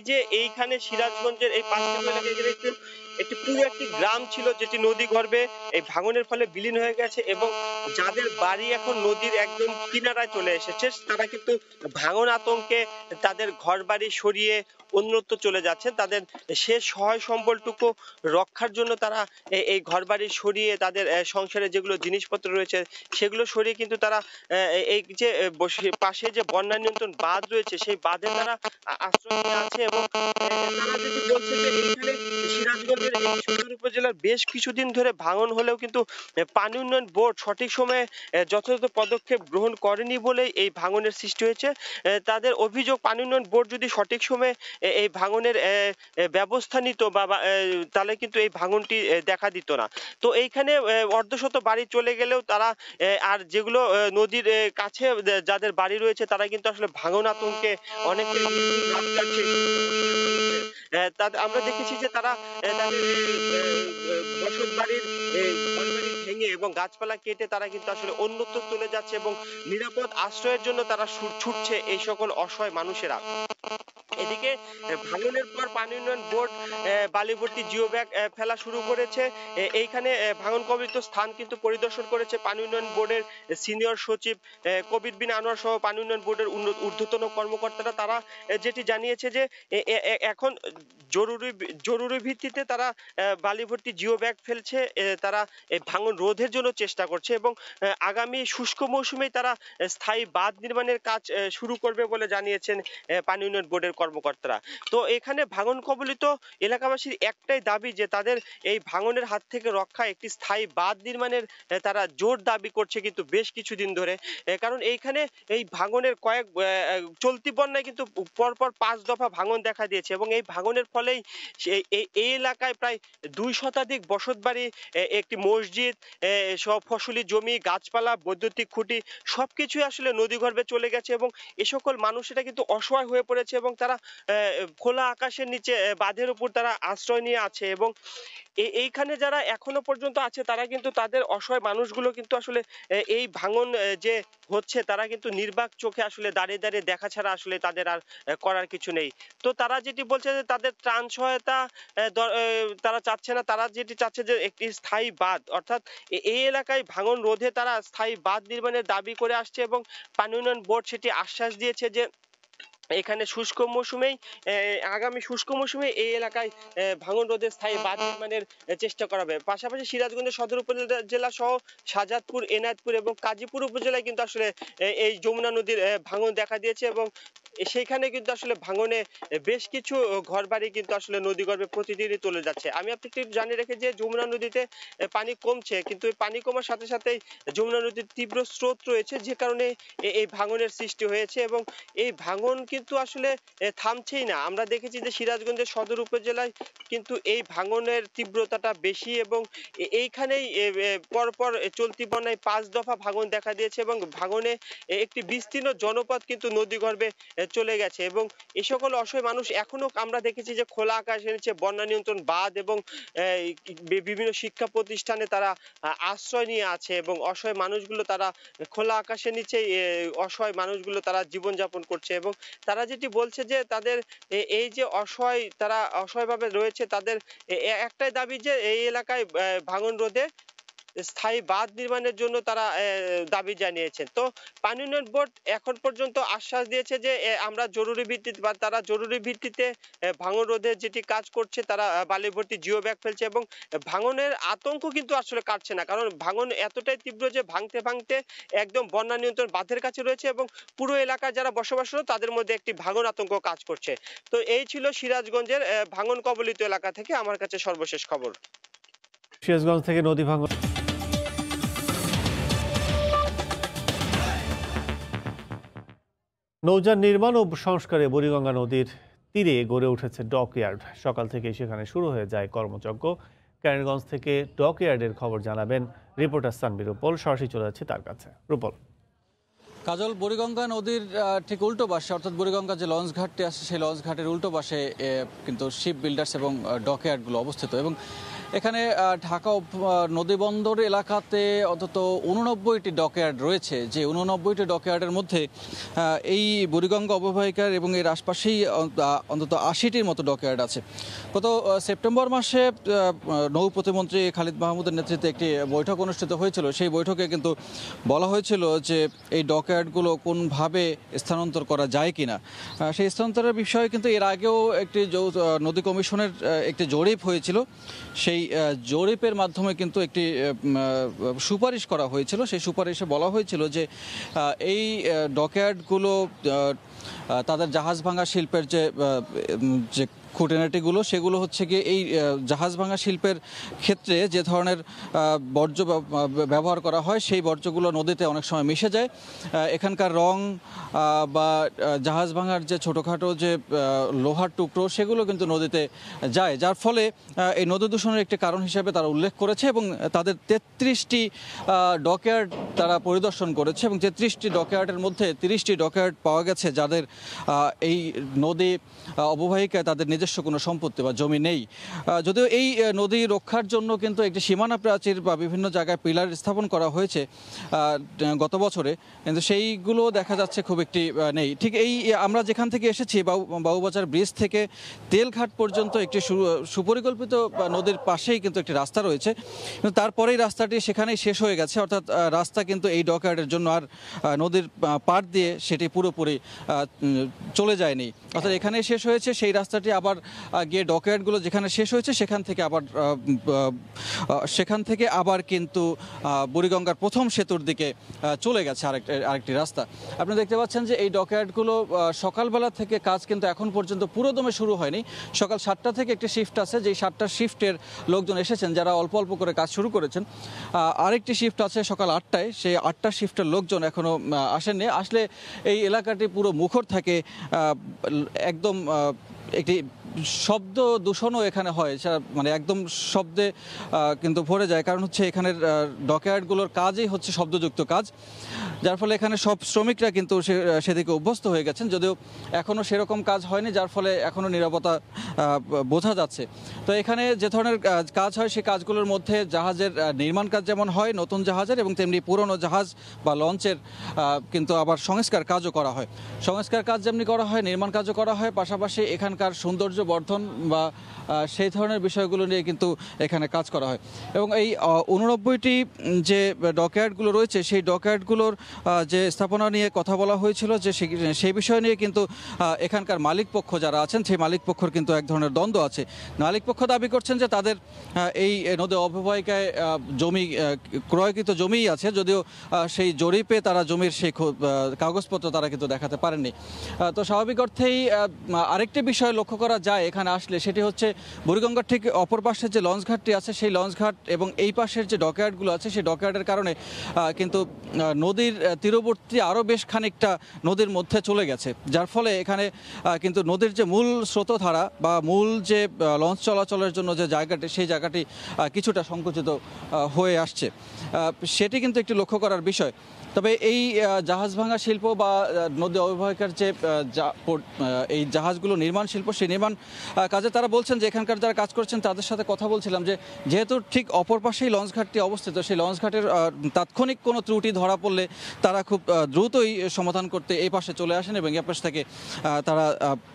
যে এইখানে সিরাজগঞ্জের এই 5 ঠাকুরি এলাকায় একটি পুরো একটি গ্রাম ছিল যেটি নদী গর্ভে এই ভাঙনের ফলে বিলীন হয়ে গেছে, এবং যাদের বাড়ি এখন নদীর একদম কিনারায় চলে এসেছে তারা কিন্তু ভাঙন আতঙ্কে তাদের ঘর বাড়ি সরিয়ে অন্যত্র চলে যাচ্ছেন। তাদের শেষ সহায় সম্বলটুকু রক্ষার জন্য তারা এই ঘর বাড়ি সরিয়ে তাদের সংসারে যেগুলো জিনিসপত্র রয়েছে সেগুলো সরিয়ে কিন্তু তারা এই যে পাশে যে বন্যা নিয়ন্ত্রণ বাঁধ রয়েছে সেই বাঁধে তারা আশ্রয় নিয়ে আছে। এবং তারা যেটি বলছে যে এখানে সিরাজগঞ্জের এই সদর উপজেলার বেশ কিছুদিন ধরে ভাঙন হলেও কিন্তু পানি উন্নয়ন বোর্ড সঠিক সময়ে যথাযথ পদক্ষেপ গ্রহণ করেনি বলে এই ভাঙনের সৃষ্টি হয়েছে। তাদের অভিযোগ, পানি উন্নয়ন বোর্ড যদি সঠিক সময়ে এই ভাঙনের ব্যবস্থা নিত বা তাহলে কিন্তু এই ভাঙনটি দেখা দিত না। তো এইখানে অর্ধশত বাড়ি চলে গেলেও তারা আর যেগুলো নদীর কাছে যাদের বাড়ি রয়েছে তারা কিন্তু আসলে ভাঙন আতঙ্কে অনেকটাই রাত কাটছে। আমরা দেখেছি যে তারা তাদের বসত বাড়ির ঘরবাড়ি ভেঙে এবং গাছপালা কেটে তারা কিন্তু আসলে অন্যত্র চলে যাচ্ছে এবং নিরাপদ আশ্রয়ের জন্য তারা ছুটছে এই সকল অসহায় মানুষেরা। এদিকে ভাঙনের পর পানি উন্নয়ন বোর্ড বালিভর্তি জিও ব্যাগ ফেলা শুরু করেছে। এইখানে ভাঙন কবলিত স্থান কিন্তু পরিদর্শন করেছে পানি উন্নয়ন বোর্ডের সিনিয়র সচিব কবির বিন আনোয়ার সহ পানি উন্নয়ন বোর্ডের ঊর্ধ্বতন কর্মকর্তারা। তারা যেটি জানিয়েছে যে এখন জরুরি ভিত্তিতে তারা বালিভর্তি জিও ব্যাগ ফেলছে, তারা এই ভাঙন রোধের জন্য চেষ্টা করছে এবং আগামী শুষ্ক মৌসুমে তারা স্থায়ী বাঁধ নির্মাণের কাজ শুরু করবে বলে জানিয়েছেন পানি উন্নয়ন বোর্ডের কর্মকর্তারা। তো এখানে ভাঙন কবলিত এলাকাবাসীর একটাই দাবি যে তাদের এই ভাঙনের হাত থেকে রক্ষা একটি স্থায়ী বাঁধ নির্মাণের তারা জোর দাবি করছে কিন্তু বেশ কিছুদিন ধরে। কারণ এইখানে এই ভাঙনের চলতি বন্যায় কিন্তু পরপর 5 দফা ভাঙন দেখা দিয়েছে এবং এই ভাঙনের ফলেই এই এলাকায় প্রায় 2 শতাধিক বসতবাড়ি, একটি মসজিদ, সব ফসলি জমি, গাছপালা, বৈদ্যুতিক খুঁটি সবকিছুই আসলে নদীগর্ভে চলে গেছে এবং এ সকল মানুষেরা কিন্তু অসহায় হয়ে পড়েছে এবং তারা খোলা আকাশের নিচে বাঁধের উপর তারা আশ্রয় নিয়ে আছে। এবং এইখানে যারা এখনো পর্যন্ত আছে তারা কিন্তু তাদের অসহায় মানুষগুলো কিন্তু আসলে এই ভাঙন যে হচ্ছে তারা কিন্তু নির্বাক চোখে আসলে দাঁড়িয়ে দাঁড়িয়ে দেখা ছাড়া আসলে তাদের আর করার কিছু নেই। তো তারা যেটি বলছে যে তাদের ত্রাণ সহায়তা তারা চাচ্ছে না, তারা যেটি চাচ্ছে যে একটি স্থায়ী বাঁধ, অর্থাৎ এই এলাকায় ভাঙন রোধে তারা স্থায়ী বাঁধ নির্মাণের দাবি করে আসছে এবং পানি উন্নয়ন বোর্ড সেটি আশ্বাস দিয়েছে যে এখানে শুষ্ক মৌসুমেই আগামী শুষ্ক মৌসুমে এই এলাকায় ভাঙন রোধের স্থায়ী বাঁধ নির্মাণের চেষ্টা করা হবে। পাশাপাশি সিরাজগঞ্জের সদর উপজেলা সহ শাহজাদপুর, এনায়েতপুর এবং কাজীপুর উপজেলায় কিন্তু আসলে এই যমুনা নদীর ভাঙন দেখা দিয়েছে এবং সেইখানে কিন্তু আসলে ভাঙনে বেশ কিছু ঘরবাড়ি কিন্তু আসলে নদীগর্ভে প্রতিদিনই চলে যাচ্ছে। আমি আপনাকে জানিয়ে রেখে যে যমুনা নদীতে পানি কমছে, কিন্তু পানি কমার সাথে সাথেই যমুনা নদীর তীব্র স্রোত রয়েছে যে কারণে এই ভাঙনের সৃষ্টি হয়েছে এবং এই ভাঙন কিন্তু আসলে থামছেই না। আমরা দেখেছি যে সিরাজগঞ্জের সদর উপজেলায় কিন্তু এই ভাঙনের তীব্রতাটা বেশি এবং এইখানেই পরপর চলতি বন্যায় 5 দফা ভাঙন দেখা দিয়েছে এবং ভাঙনে একটি বিস্তীর্ণ জনপদ কিন্তু নদীগর্ভে চলে গেছে এবং এই সকল অসহায় মানুষ এখনো আমরা দেখেছি যে খোলা আকাশের নিচে বন্যা নিয়ন্ত্রণ বাঁধ এবং বিভিন্ন শিক্ষা প্রতিষ্ঠানে তারা আশ্রয় নিয়ে আছে এবং অসহায় মানুষগুলো তারা খোলা আকাশের নিচে অসহায় মানুষগুলো তারা জীবনযাপন করছে এবং তারা যেটি বলছে যে তাদের এই যে তারা অসহায়ভাবে রয়েছে, তাদের একটাই দাবি যে এই এলাকায় ভাঙন রোধে স্থায়ী বাঁধ নির্মাণের জন্য তারা দাবি জানিয়েছেন। তো পানি উন্নয়ন বোর্ড এখন পর্যন্ত আশ্বাস দিয়েছে যে আমরা জরুরি ভিত্তিতে বা তারা জরুরি ভিত্তিতে ভাঙন রোধের যেটি কাজ করছে, তারা বালি ভর্তি জিও ব্যাগ ফেলছে এবং ভাঙনের আতঙ্ক কিন্তু আসলে কাটছে না, কারণ ভাঙন এতটাই তীব্র যে ভাঙতে ভাঙতে একদম বন্যা নিয়ন্ত্রণ বাঁধের কাছে রয়েছে এবং পুরো এলাকায় যারা বসবাসরত তাদের মধ্যে একটি ভাঙন আতঙ্ক কাজ করছে। তো এই ছিল সিরাজগঞ্জের ভাঙন কবলিত এলাকা থেকে আমার কাছে সর্বশেষ খবর। সিরাজগঞ্জ থেকে নদী ভাঙন। নৌযান নির্মাণ ও সংস্কারে বুড়িগঙ্গা নদীর তীরে গড়ে উঠেছে ডকইয়ার্ড। সকাল থেকে সেখানে শুরু হয়ে যায় কর্মযজ্ঞ। কেরানীগঞ্জ থেকে ডকইয়ার্ডের খবর জানাবেন রিপোর্টার সানবি রুপল। সরাসরি চলে যাচ্ছে তার কাছে। রুপল। কাজল, বুড়িগঙ্গা নদীর ঠিক উল্টো পাশে, অর্থাৎ বুড়িগঙ্গা যে লঞ্চ ঘাটটি আছে সেই লঞ্চ ঘাটের উল্টো পাশে কিন্তু শিপ বিল্ডার্স এবং ডকইয়ার্ডগুলো অবস্থিত এবং এখানে ঢাকা নদীবন্দর এলাকাতে অন্তত 89টি ডকইয়ার্ড রয়েছে। যে 89টি ডকইয়ার্ডের মধ্যে এই বুড়িগঙ্গা অববাহিকার এবং এর আশপাশেই অন্তত 80টির মতো ডকইয়ার্ড আছে। গত সেপ্টেম্বর মাসে নৌ প্রতিমন্ত্রী খালিদ মাহমুদের নেতৃত্বে একটি বৈঠক অনুষ্ঠিত হয়েছিল। সেই বৈঠকে কিন্তু বলা হয়েছিল যে এই ডকইয়ার্ডগুলো কোনভাবে স্থানান্তর করা যায় কিনা। সেই স্থানান্তরের বিষয়ে কিন্তু এর আগেও একটি নদী কমিশনের একটি জরিপ হয়েছিল। সেই জরিপের মাধ্যমে কিন্তু একটি সুপারিশ করা হয়েছিল। সেই সুপারিশে বলা হয়েছিল যে এই ডকইয়ার্ডগুলো তাদের জাহাজ ভাঙা শিল্পের যে খুঁটিনাটিগুলো সেগুলো হচ্ছে গিয়ে এই জাহাজ ভাঙা শিল্পের ক্ষেত্রে যে ধরনের বর্জ্য ব্যবহার করা হয় সেই বর্জ্যগুলো নদীতে অনেক সময় মিশে যায়। এখানকার রং বা জাহাজ ভাঙার যে ছোটোখাটো যে লোহার টুকরো সেগুলো কিন্তু নদীতে যায়, যার ফলে এই নদী দূষণের একটি কারণ হিসেবে তারা উল্লেখ করেছে এবং তাদের 33টি ডকইয়ার্ড তারা পরিদর্শন করেছে এবং 33টি ডকইয়ার্ডের মধ্যে 30টি ডকইয়ার্ড পাওয়া গেছে যাদের এই নদী অববাহিকায় তাদের নিজস্ব কোনো সম্পত্তি বা জমি নেই। যদিও এই নদী রক্ষার জন্য কিন্তু একটি সীমানা প্রাচীর বা বিভিন্ন জায়গায় পিলার স্থাপন করা হয়েছে গত বছরে, কিন্তু সেইগুলো দেখা যাচ্ছে খুব একটি নেই। ঠিক এই আমরা যেখান থেকে এসেছি বাবুবাজার ব্রিজ থেকে তেলঘাট পর্যন্ত একটি সুপরিকল্পিত নদীর পাশেই কিন্তু একটি রাস্তা রয়েছে, কিন্তু তারপরেই রাস্তাটি সেখানেই শেষ হয়ে গেছে। অর্থাৎ রাস্তা কিন্তু এই ডকইয়ার্ডের জন্য আর নদীর পাড় দিয়ে সেটি পুরোপুরি চলে যায়নি। অর্থাৎ এখানেই শেষ হয়েছে, সেই রাস্তাটি আবার গিয়ে ডকইয়ার্ডগুলো যেখানে শেষ হয়েছে সেখান থেকে আবার কিন্তু বুড়িগঙ্গার প্রথম সেতুর দিকে চলে গেছে আরেকটি রাস্তা। আপনি দেখতে পাচ্ছেন যে এই ডকইয়ার্ডগুলো সকালবেলা থেকে কাজ কিন্তু এখন পর্যন্ত পুরোদমে শুরু হয়নি। সকাল 7টা থেকে একটি শিফট আছে, যেই 7টার শিফটের লোকজন এসেছেন যারা অল্প অল্প করে কাজ শুরু করেছেন। আরেকটি শিফট আছে সকাল 8টায়, সেই 8টার শিফটের লোকজন এখনও আসেননি। আসলে এই এলাকাটি পুরো মুখর থাকে, একদম একটি শব্দ দূষণও এখানে হয়, মানে একদম শব্দে কিন্তু ভরে যায়। কারণ হচ্ছে এখানের ডকইয়ার্ডগুলোর কাজই হচ্ছে শব্দযুক্ত কাজ, যার ফলে এখানে সব শ্রমিকরা কিন্তু সেদিকে অভ্যস্ত হয়ে গেছেন। যদিও এখনও সেরকম কাজ হয়নি, যার ফলে এখনও নিরাপত্তা বোঝা যাচ্ছে। তো এখানে যে ধরনের কাজ হয় সেই কাজগুলোর মধ্যে জাহাজের নির্মাণ কাজ যেমন হয় নতুন জাহাজের, এবং তেমনি পুরনো জাহাজ বা লঞ্চের কিন্তু আবার সংস্কার কাজও করা হয়। সংস্কার কাজ যেমনি করা হয় নির্মাণ কাজও করা হয়, পাশাপাশি এখানকার সৌন্দর্য বর্ধন বা সেই ধরনের বিষয়গুলো নিয়ে কিন্তু এখানে কাজ করা হয়। এবং এই 89টি যে ডকইয়ার্ডগুলো রয়েছে সেই ডকইয়ার্ডগুলোর যে স্থাপনা নিয়ে কথা বলা হয়েছিল, যে সেই বিষয় নিয়ে কিন্তু এখানকার মালিক পক্ষ যারা আছেন সেই মালিক পক্ষর কিন্তু এক ধরনের দ্বন্দ্ব আছে। মালিক পক্ষ দাবি করছেন যে তাদের এই নদী অববাহিকায় জমি ক্রয়কৃত জমিই আছে, যদিও সেই জরিপে তারা জমির সেই কাগজপত্র তারা কিন্তু দেখাতে পারেননি। তো স্বাভাবিক অর্থেই আরেকটি বিষয় লক্ষ্য করা যায় এখানে আসলে, সেটি হচ্ছে বুড়িগঙ্গার ঠিক অপর পাশের যে লঞ্চ ঘাটটি আছে সেই লঞ্চ ঘাট এবং এই পাশের যে ডকইয়ার্ডগুলো আছে সেই ডকইয়ার্ডের কারণে কিন্তু নদীর তীরবর্তী আরও বেশ খানিকটা নদীর মধ্যে চলে গেছে, যার ফলে এখানে কিন্তু নদীর যে মূল স্রোতধারা বা মূল যে লঞ্চ চলাচলের জন্য যে জায়গাটি, সেই জায়গাটি কিছুটা সংকুচিত হয়ে আসছে। সেটি কিন্তু একটি লক্ষ্য করার বিষয়। তবে এই জাহাজ ভাঙা শিল্প বা নদী অববাহিকার যে এই জাহাজগুলো নির্মাণ শিল্প, সেই নির্মাণ কাজে তারা বলছেন যে এখানকার যারা কাজ করছেন তাদের সাথে কথা বলছিলাম যে যেহেতু ঠিক অপর পাশেই লঞ্চঘাটটি অবস্থিত, সেই লঞ্চঘাটের তাৎক্ষণিক কোনো ত্রুটি ধরা পড়লে তারা খুব দ্রুতই সমাধান করতে এই পাশে চলে আসেন এবং এ পাশ থেকে তারা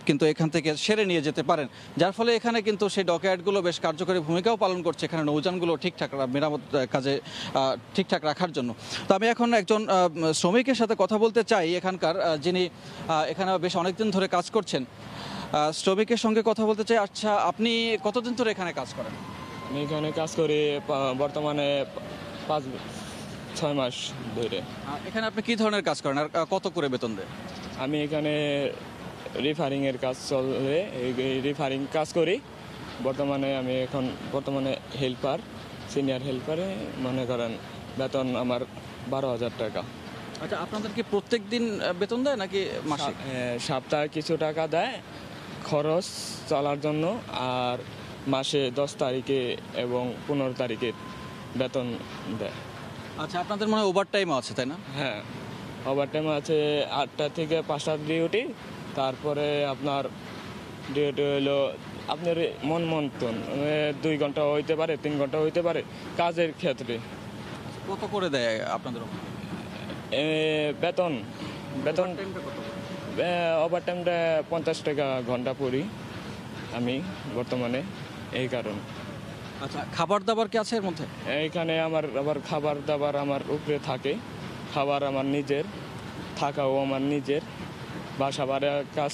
কিন্তু এখান থেকে সেরে নিয়ে যেতে পারেন, যার ফলে এখানে কিন্তু সেই ডকইয়ার্ডগুলো বেশ কার্যকরী ভূমিকাও পালন করছে এখানে নৌযানগুলো ঠিকঠাক মেরামত কাজে ঠিকঠাক রাখার জন্য। তো আমি এখন একজন শ্রমিকের সাথে কথা বলতে চাই এখানকার, যিনি এখানে বেশ অনেকদিন ধরে কাজ করছেন। শ্রমিকের সঙ্গে কথা বলতে চাই। আচ্ছা, আপনি কতদিন ধরে এখানে কাজ করেন? আমি এখানে কাজ করি বর্তমানে 5-6 মাস ধরে। এখানে আপনি কি ধরনের কাজ করেন আর কত করে বেতন দেয়? আমি এখানে রিফারিংয়ের কাজ চলে, রিফারিং কাজ করি। আমি এখন হেল্পার, সিনিয়র হেল্পারে মনে করেন বেতন আমার 12,000 টাকা। আচ্ছা, আপনাদের কি প্রত্যেক দিন বেতন দেয় নাকি মাসিক? সপ্তাহে কিছু টাকা দেয় খরচ চলার জন্য, আর মাসে 10 তারিখে এবং 15 তারিখে বেতন দেয়। আচ্ছা, আপনাদের মনে হয় ওভার টাইমও আছে, তাই না? হ্যাঁ, ওভার টাইম আছে। 8টা থেকে 5টা ডিউটি, তারপরে আপনার ডিউটি হলো আপনার মতন 2 ঘন্টা হইতে পারে, 3 ঘন্টা হইতে পারে কাজের ক্ষেত্রে। কত করে দেয় আপনাদের বেতন? ওভার টাইমটা 50 টাকা ঘন্টা পড়ি আমি বর্তমানে, এই কারণ। আচ্ছা, খাবার দাবার কি আছে এর মধ্যে? এইখানে আমার আবার খাবার দাবার আমার উপরে থাকে, খাবার আমার নিজের, থাকাও আমার নিজের, বাসা ভাড়া কাজ,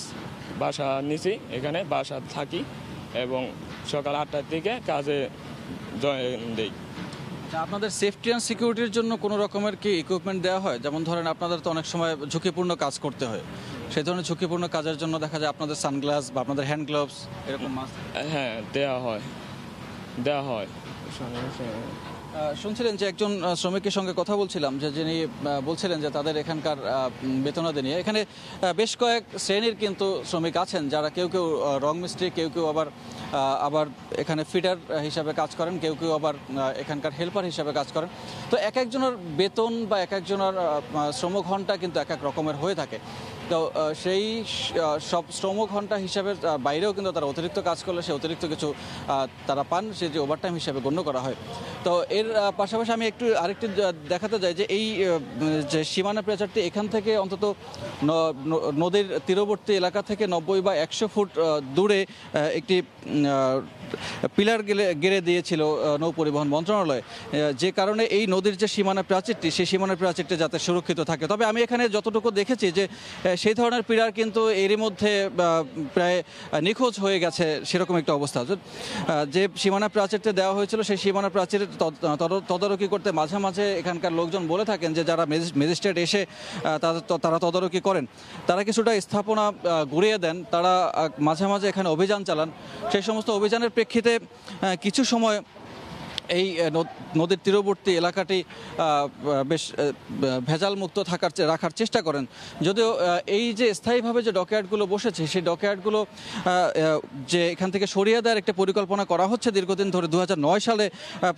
বাসা নিছি এখানে, বাসা থাকি এবং সকাল 8টার দিকে কাজে জয়েন দিই। আপনাদের সেফটি অ্যান্ড সিকিউরিটির জন্য কোনো রকমের কি ইকুইপমেন্ট দেওয়া হয়? যেমন ধরেন আপনাদের তো অনেক সময় ঝুঁকিপূর্ণ কাজ করতে হয়, সেই ধরনের ঝুঁকিপূর্ণ কাজের জন্য দেখা যায় আপনাদের সানগ্লাস বা আপনাদের হ্যান্ড গ্লাভস এরকম মাস্ক? হ্যাঁ, দেওয়া হয়। শুনছিলেন যে একজন শ্রমিকের সঙ্গে কথা বলছিলাম, যে যিনি বলছিলেন যে তাদের এখানকার বেতনাদি নিয়ে এখানে বেশ কয়েক শ্রেণীর কিন্তু শ্রমিক আছেন, যারা কেউ রং মিস্ত্রি, কেউ আবার এখানে ফিটার হিসাবে কাজ করেন, কেউ আবার এখানকার হেল্পার হিসাবে কাজ করেন। তো এক একজনের বেতন বা এক একজনের শ্রমঘণ্টা কিন্তু এক এক রকমের হয়ে থাকে। তো সেই সব শ্রমঘণ্টা হিসাবে বাইরেও কিন্তু তারা অতিরিক্ত কাজ করলে সে অতিরিক্ত কিছু তারা পান, সেটি ওভারটাইম হিসাবে গণ্য করা হয়। তো এর পাশাপাশি আমি আরেকটি দেখাতে চাই যে এই যে সীমানা প্রেচারটি এখান থেকে অন্তত নদীর তীরবর্তী এলাকা থেকে 90 বা 100 ফুট দূরে একটি পিলার গেড়ে দিয়েছিল নৌ পরিবহন মন্ত্রণালয়, যে কারণে এই নদীর যে সীমানা প্রাচীরটি, সেই সীমানা প্রাচীরটি যাতে সুরক্ষিত থাকে। তবে আমি এখানে যতটুকু দেখেছি যে সেই ধরনের পিলার কিন্তু এরই মধ্যে প্রায় নিখোঁজ হয়ে গেছে, সেরকম একটা অবস্থা। যে সীমানা প্রাচীরটি দেওয়া হয়েছিল, সেই সীমানা প্রাচীর তদারকি করতে মাঝে মাঝে এখানকার লোকজন বলে থাকেন যে যারা ম্যাজিস্ট্রেট এসে তারা তদারকি করেন, তারা কিছুটা স্থাপনা ঘুরিয়ে দেন, তারা মাঝে মাঝে এখানে অভিযান চালান। সেই সমস্ত অভিযানের প্রেক্ষিতে কিছু সময় এই নদীর তীরবর্তী এলাকাটি বেশ ভেজাল মুক্ত রাখার চেষ্টা করেন। যদিও এই যে স্থায়ীভাবে যে ডকইয়ার্ডগুলো বসেছে, সেই ডকইয়ার্ডগুলো যে এখান থেকে সরিয়ে দেওয়ার একটা পরিকল্পনা করা হচ্ছে দীর্ঘদিন ধরে। 2009 সালে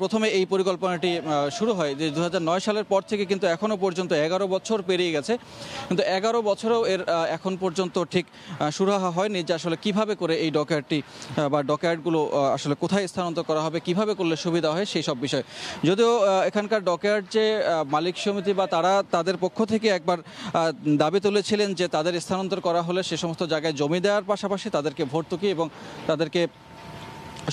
প্রথমে এই পরিকল্পনাটি শুরু হয়। যে 2009 সালের পর থেকে কিন্তু এখনও পর্যন্ত 11 বছর পেরিয়ে গেছে, কিন্তু 11 বছরেও এর এখন পর্যন্ত ঠিক সুরাহা হয়নি যে আসলে কিভাবে করে এই ডকইয়ার্ডটি বা ডকইয়ার্ডগুলো আসলে কোথায় স্থানান্তর করা হবে, কিভাবে করলে সুবিধা হয় সেই সব বিষয়। যদিও এখানকার ডকইয়ার্ড যে মালিক সমিতি বা তাদের পক্ষ থেকে একবার দাবি তুলেছিলেন যে তাদের স্থানান্তর করা হলে সে সমস্ত জায়গায় জমি দেওয়ার পাশাপাশি তাদেরকে ভর্তুকি এবং তাদেরকে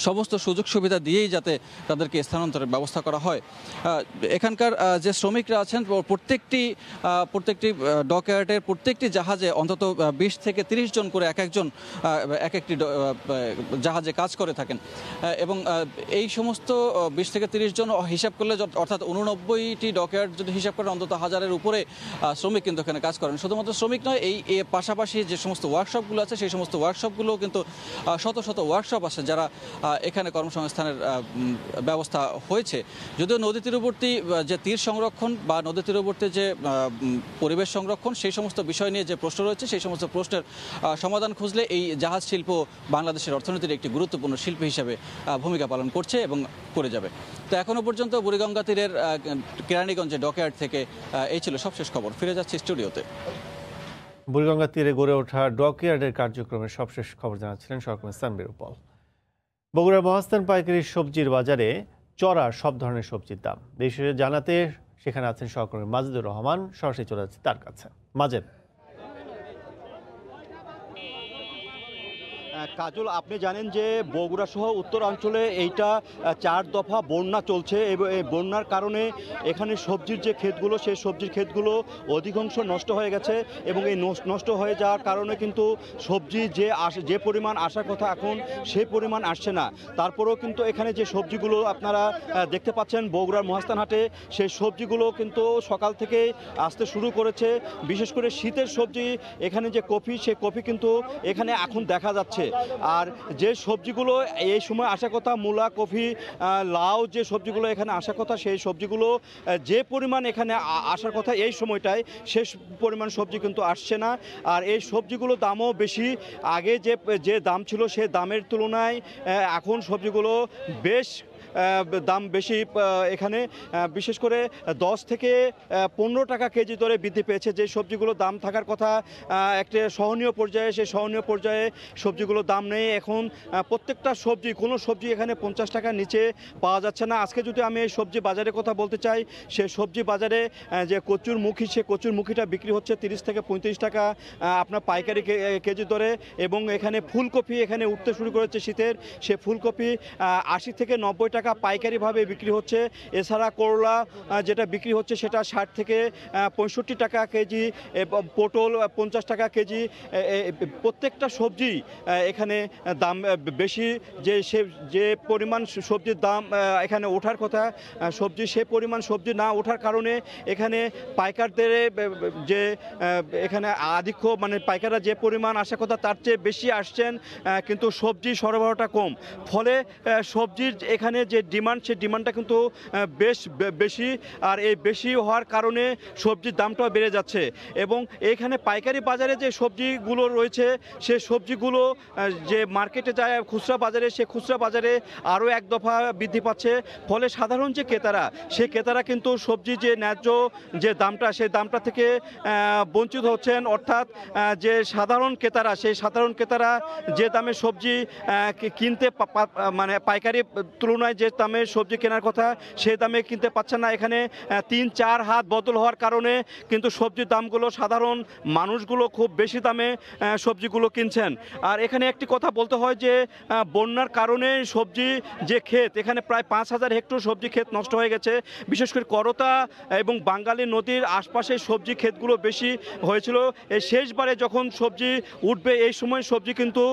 সমস্ত সুযোগ সুবিধা দিয়েই যাতে তাদেরকে স্থানান্তরের ব্যবস্থা করা হয়। এখানকার যে শ্রমিকরা আছেন প্রত্যেকটি ডকইয়ার্ডের প্রত্যেকটি জাহাজে অন্তত 20 থেকে 30 জন করে এক একটি জাহাজে কাজ করে থাকেন এবং এই সমস্ত 20 থেকে 30 জন হিসাব করলে অর্থাৎ 89টি ডকইয়ার্ড যদি হিসাব করেন অন্তত 1000-এর উপরে শ্রমিক কিন্তু এখানে কাজ করেন। শুধুমাত্র শ্রমিক নয়, এই পাশাপাশি যে সমস্ত ওয়ার্কশপগুলো আছে সেই সমস্ত ওয়ার্কশপগুলোও কিন্তু শত শত ওয়ার্কশপ আছে যারা এখানে কর্মসংস্থানের ব্যবস্থা হয়েছে। যদিও নদী তীরবর্তী যে তীর সংরক্ষণ বা নদী তীরবর্তী যে পরিবেশ সংরক্ষণ সেই সমস্ত বিষয় নিয়ে যে প্রশ্ন রয়েছে সেই সমস্ত প্রশ্নের সমাধান খুঁজলে এই জাহাজ শিল্প বাংলাদেশের অর্থনীতির একটি গুরুত্বপূর্ণ শিল্প হিসেবে ভূমিকা পালন করছে এবং করে যাবে। তো এখনও পর্যন্ত বুড়িগঙ্গা তীরের কেরানীগঞ্জে ডকইয়ার্ড থেকে এই ছিল সবশেষ খবর। ফিরে যাচ্ছি স্টুডিওতে। বুড়িগঙ্গা তীরে গড়ে ওঠা ডকইয়ার্ডের কার্যক্রমের সবশেষ খবর জানাচ্ছিলেন সহকর্মী সানবির উপল। বগুড়ার মহাস্থান পাইকারি সবজির বাজারে চড়া সব ধরনের সবজির দাম। বিষয়ে জানাতে সেখানে আছেন সহকর্মী মাজেদুর রহমান। সরাসরি চলে যাচ্ছে তার কাছে। মাজেদ, কাজল, আপনি জানেন যে বগুড়া সহ উত্তরাঞ্চলে এইটা 4 দফা বন্যা চলছে এবং এই বন্যার কারণে এখানে সবজির যে ক্ষেতগুলো সেই সবজির ক্ষেতগুলো অধিকাংশ নষ্ট হয়ে গেছে এবং এই নষ্ট হয়ে যাওয়ার কারণে কিন্তু সবজি যে পরিমাণ আসার কথা এখন সেই পরিমাণ আসছে না। তারপরেও কিন্তু এখানে যে সবজিগুলো আপনারা দেখতে পাচ্ছেন বগুড়ার মহাস্থান হাটে, সেই সবজিগুলো কিন্তু সকাল থেকে আসতে শুরু করেছে। বিশেষ করে শীতের সবজি এখানে যে কফি, সেই কফি কিন্তু এখানে এখন দেখা যাচ্ছে। আর যে সবজিগুলো এই সময় আসার কথা, মূলা, কফি, লাউ, যে সবজিগুলো এখানে আসার কথা সেই সবজিগুলো যে পরিমাণ এখানে আসার কথা এই সময়টায় সে পরিমাণ সবজি কিন্তু আসছে না। আর এই সবজিগুলো দামও বেশি। আগে যে দাম ছিল সেই দামের তুলনায় এখন সবজিগুলো বেশ দাম বেশি। এখানে বিশেষ করে 10 থেকে 15 টাকা কেজি দরে বৃদ্ধি পেয়েছে। যে সবজিগুলো দাম থাকার কথা একটা সহনীয় পর্যায়ে, সেই সহনীয় পর্যায়ে সবজিগুলো দাম নেই। এখন প্রত্যেকটা সবজি, কোনো সবজি এখানে 50 টাকার নিচে পাওয়া যাচ্ছে না। আজকে যদি আমি এই সবজি বাজারের কথা বলতে চাই, সেই সবজি বাজারে যে কচুরমুখী, সে কচুরমুখীটা বিক্রি হচ্ছে 30 থেকে 35 টাকা আপনার পাইকারি কেজি দরে। এবং এখানে ফুলকপি এখানে উঠতে শুরু করেছে শীতের, সে ফুলকপি 80 থেকে 90 টাকা পাইকারিভাবে বিক্রি হচ্ছে। এছাড়া করলা যেটা বিক্রি হচ্ছে সেটা 60 থেকে 65 টাকা কেজি, পটল 50 টাকা কেজি। প্রত্যেকটা সবজি এখানে দাম বেশি। যে পরিমাণ সবজির দাম এখানে ওঠার কথা সবজি, সে পরিমাণ সবজি না ওঠার কারণে এখানে পাইকারদের যে এখানে আধিক্য, মানে পাইকাররা যে পরিমাণ আসার কথা তার চেয়ে বেশি আসছেন, কিন্তু সবজি সরবরাহটা কম। ফলে সবজির এখানে যে ডিমান্ড, সেই ডিমান্ডটা কিন্তু বেশ বেশি। আর এই বেশি হওয়ার কারণে সবজির দামটাও বেড়ে যাচ্ছে। এবং এখানে পাইকারি বাজারে যে সবজিগুলো রয়েছে সে সবজিগুলো যে মার্কেটে যায় খুচরা বাজারে, সে খুচরা বাজারে আরও এক দফা বৃদ্ধি পাচ্ছে। ফলে সাধারণ যে ক্রেতারা, সে ক্রেতারা কিন্তু সবজি যে ন্যায্য যে দামটা, সেই দামটা থেকে বঞ্চিত হচ্ছেন। অর্থাৎ যে সাধারণ ক্রেতারা, সেই সাধারণ ক্রেতারা যে দামে সবজি কিনতে, মানে পাইকারি তুলনায় যে দামে সবজি কেনার কথা সেই দামে কিনতে পাচ্ছেন না। এখানে 3-4 হাত বদল হওয়ার কারণে কিন্তু সবজির দামগুলো, সাধারণ মানুষগুলো খুব বেশি দামে সবজিগুলো কিনছেন। আর এখানে একটি কথা বলতে হয় যে বন্যার কারণে সবজি যে ক্ষেত, এখানে প্রায় 5000 হেক্টর সবজি ক্ষেত নষ্ট হয়ে গেছে। বিশেষ করে করতা এবং বাঙ্গালী নদীর আশপাশে সবজি ক্ষেতগুলো বেশি হয়েছিল। এই শেষবারে যখন সবজি উঠবে এই সময় সবজি কিন্তু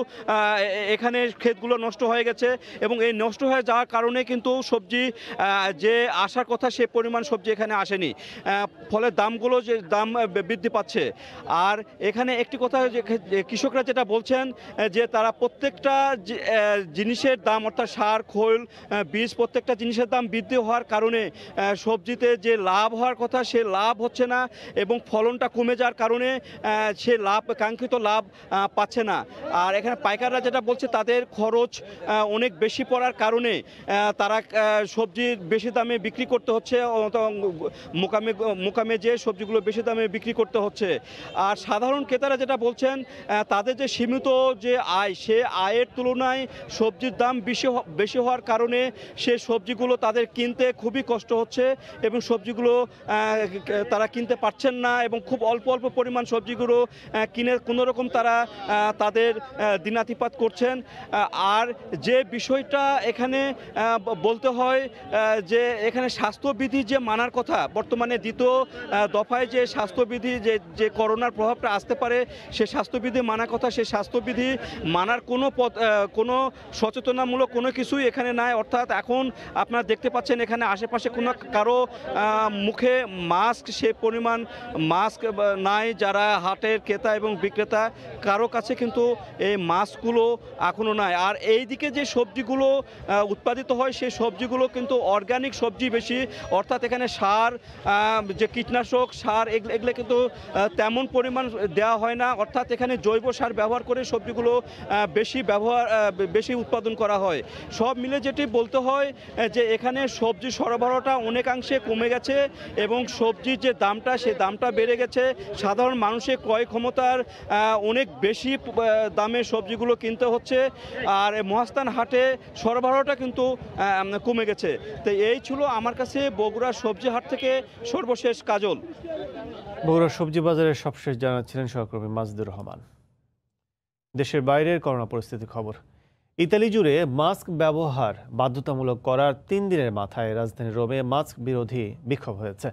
এখানে ক্ষেতগুলো নষ্ট হয়ে গেছে এবং এই নষ্ট হয়ে যাওয়ার কারণে কিন্তু সবজি যে আসার কথা সে পরিমাণ সবজি এখানে আসেনি। ফলে দামগুলো যে দাম বৃদ্ধি পাচ্ছে। আর এখানে একটি কথা, যে কৃষকরা যেটা বলছেন যে তারা প্রত্যেকটা জিনিসের দাম, অর্থাৎ সার, খৈল, বীজ, প্রত্যেকটা জিনিসের দাম বৃদ্ধি হওয়ার কারণে সবজিতে যে লাভ হওয়ার কথা সে লাভ হচ্ছে না এবং ফলনটা কমে যাওয়ার কারণে সে কাঙ্ক্ষিত লাভ পাচ্ছে না। আর এখানে পাইকাররা যেটা বলছে তাদের খরচ অনেক বেশি পড়ার কারণে তারা সবজি বেশি দামে বিক্রি করতে হচ্ছে, মোকামে যে সবজিগুলো বেশি দামে বিক্রি করতে হচ্ছে। আর সাধারণ ক্রেতারা যেটা বলছেন তাদের যে সীমিত যে আয়, সে আয়ের তুলনায় সবজির দাম বেশি হওয়ার কারণে সে সবজিগুলো তাদের কিনতে খুবই কষ্ট হচ্ছে এবং সবজিগুলো তারা কিনতে পারছেন না এবং খুব অল্প অল্প পরিমাণ সবজিগুলো কিনে কোনোরকম তারা তাদের দিনাতিপাত করছেন। আর যে বিষয়টা এখানে বলতে হয় যে এখানে স্বাস্থ্যবিধি যে মানার কথা, বর্তমানে দ্বিতীয় দফায় যে স্বাস্থ্যবিধি যে করোনার প্রভাবটা আসতে পারে সে স্বাস্থ্যবিধি মানার কথা, সেই স্বাস্থ্যবিধি মানার কোনো সচেতনামূলক কোনো কিছুই এখানে নাই। অর্থাৎ এখন আপনারা দেখতে পাচ্ছেন এখানে আশেপাশে কোনো কারো মুখে মাস্ক, সে পরিমাণ মাস্ক নাই। যারা হাটের ক্রেতা এবং বিক্রেতা কারো কাছে কিন্তু এই মাস্কগুলো এখনও নাই। আর এই দিকে যে সবজিগুলো উৎপাদিত হয় সেই সবজিগুলো কিন্তু অর্গানিক সবজি বেশি, অর্থাৎ এখানে সার, যে কীটনাশক সার এগুলো কিন্তু তেমন পরিমাণ দেওয়া হয় না। অর্থাৎ এখানে জৈব সার ব্যবহার করে সবজিগুলো বেশি উৎপাদন করা হয়। সব মিলে যেটি বলতে হয় যে এখানে সবজি সরবরাহটা অনেকাংশে কমে গেছে এবং সবজির যে দামটা সেই দামটা বেড়ে গেছে। সাধারণ মানুষের ক্রয় ক্ষমতার অনেক বেশি দামে সবজিগুলো কিনতে হচ্ছে। আর মহাস্থান হাটে সরবরাহটা কিন্তু কমে গেছে। তো এই ছিল আমার কাছে বগুড়ার সবজি হাট থেকে সর্বশেষ কাজল। বগুড়ার সবজি বাজারের সবশেষ জানাচ্ছিলেন সহকর্মী মাজদুর রহমান। দেশের বাইরের করোনা পরিস্থিতির খবর। ইতালি জুড়ে মাস্ক ব্যবহার বাধ্যতামূলক করার 3 দিনের মাথায় রাজধানী রোমে মাস্ক বিরোধী বিক্ষোভ হয়েছে।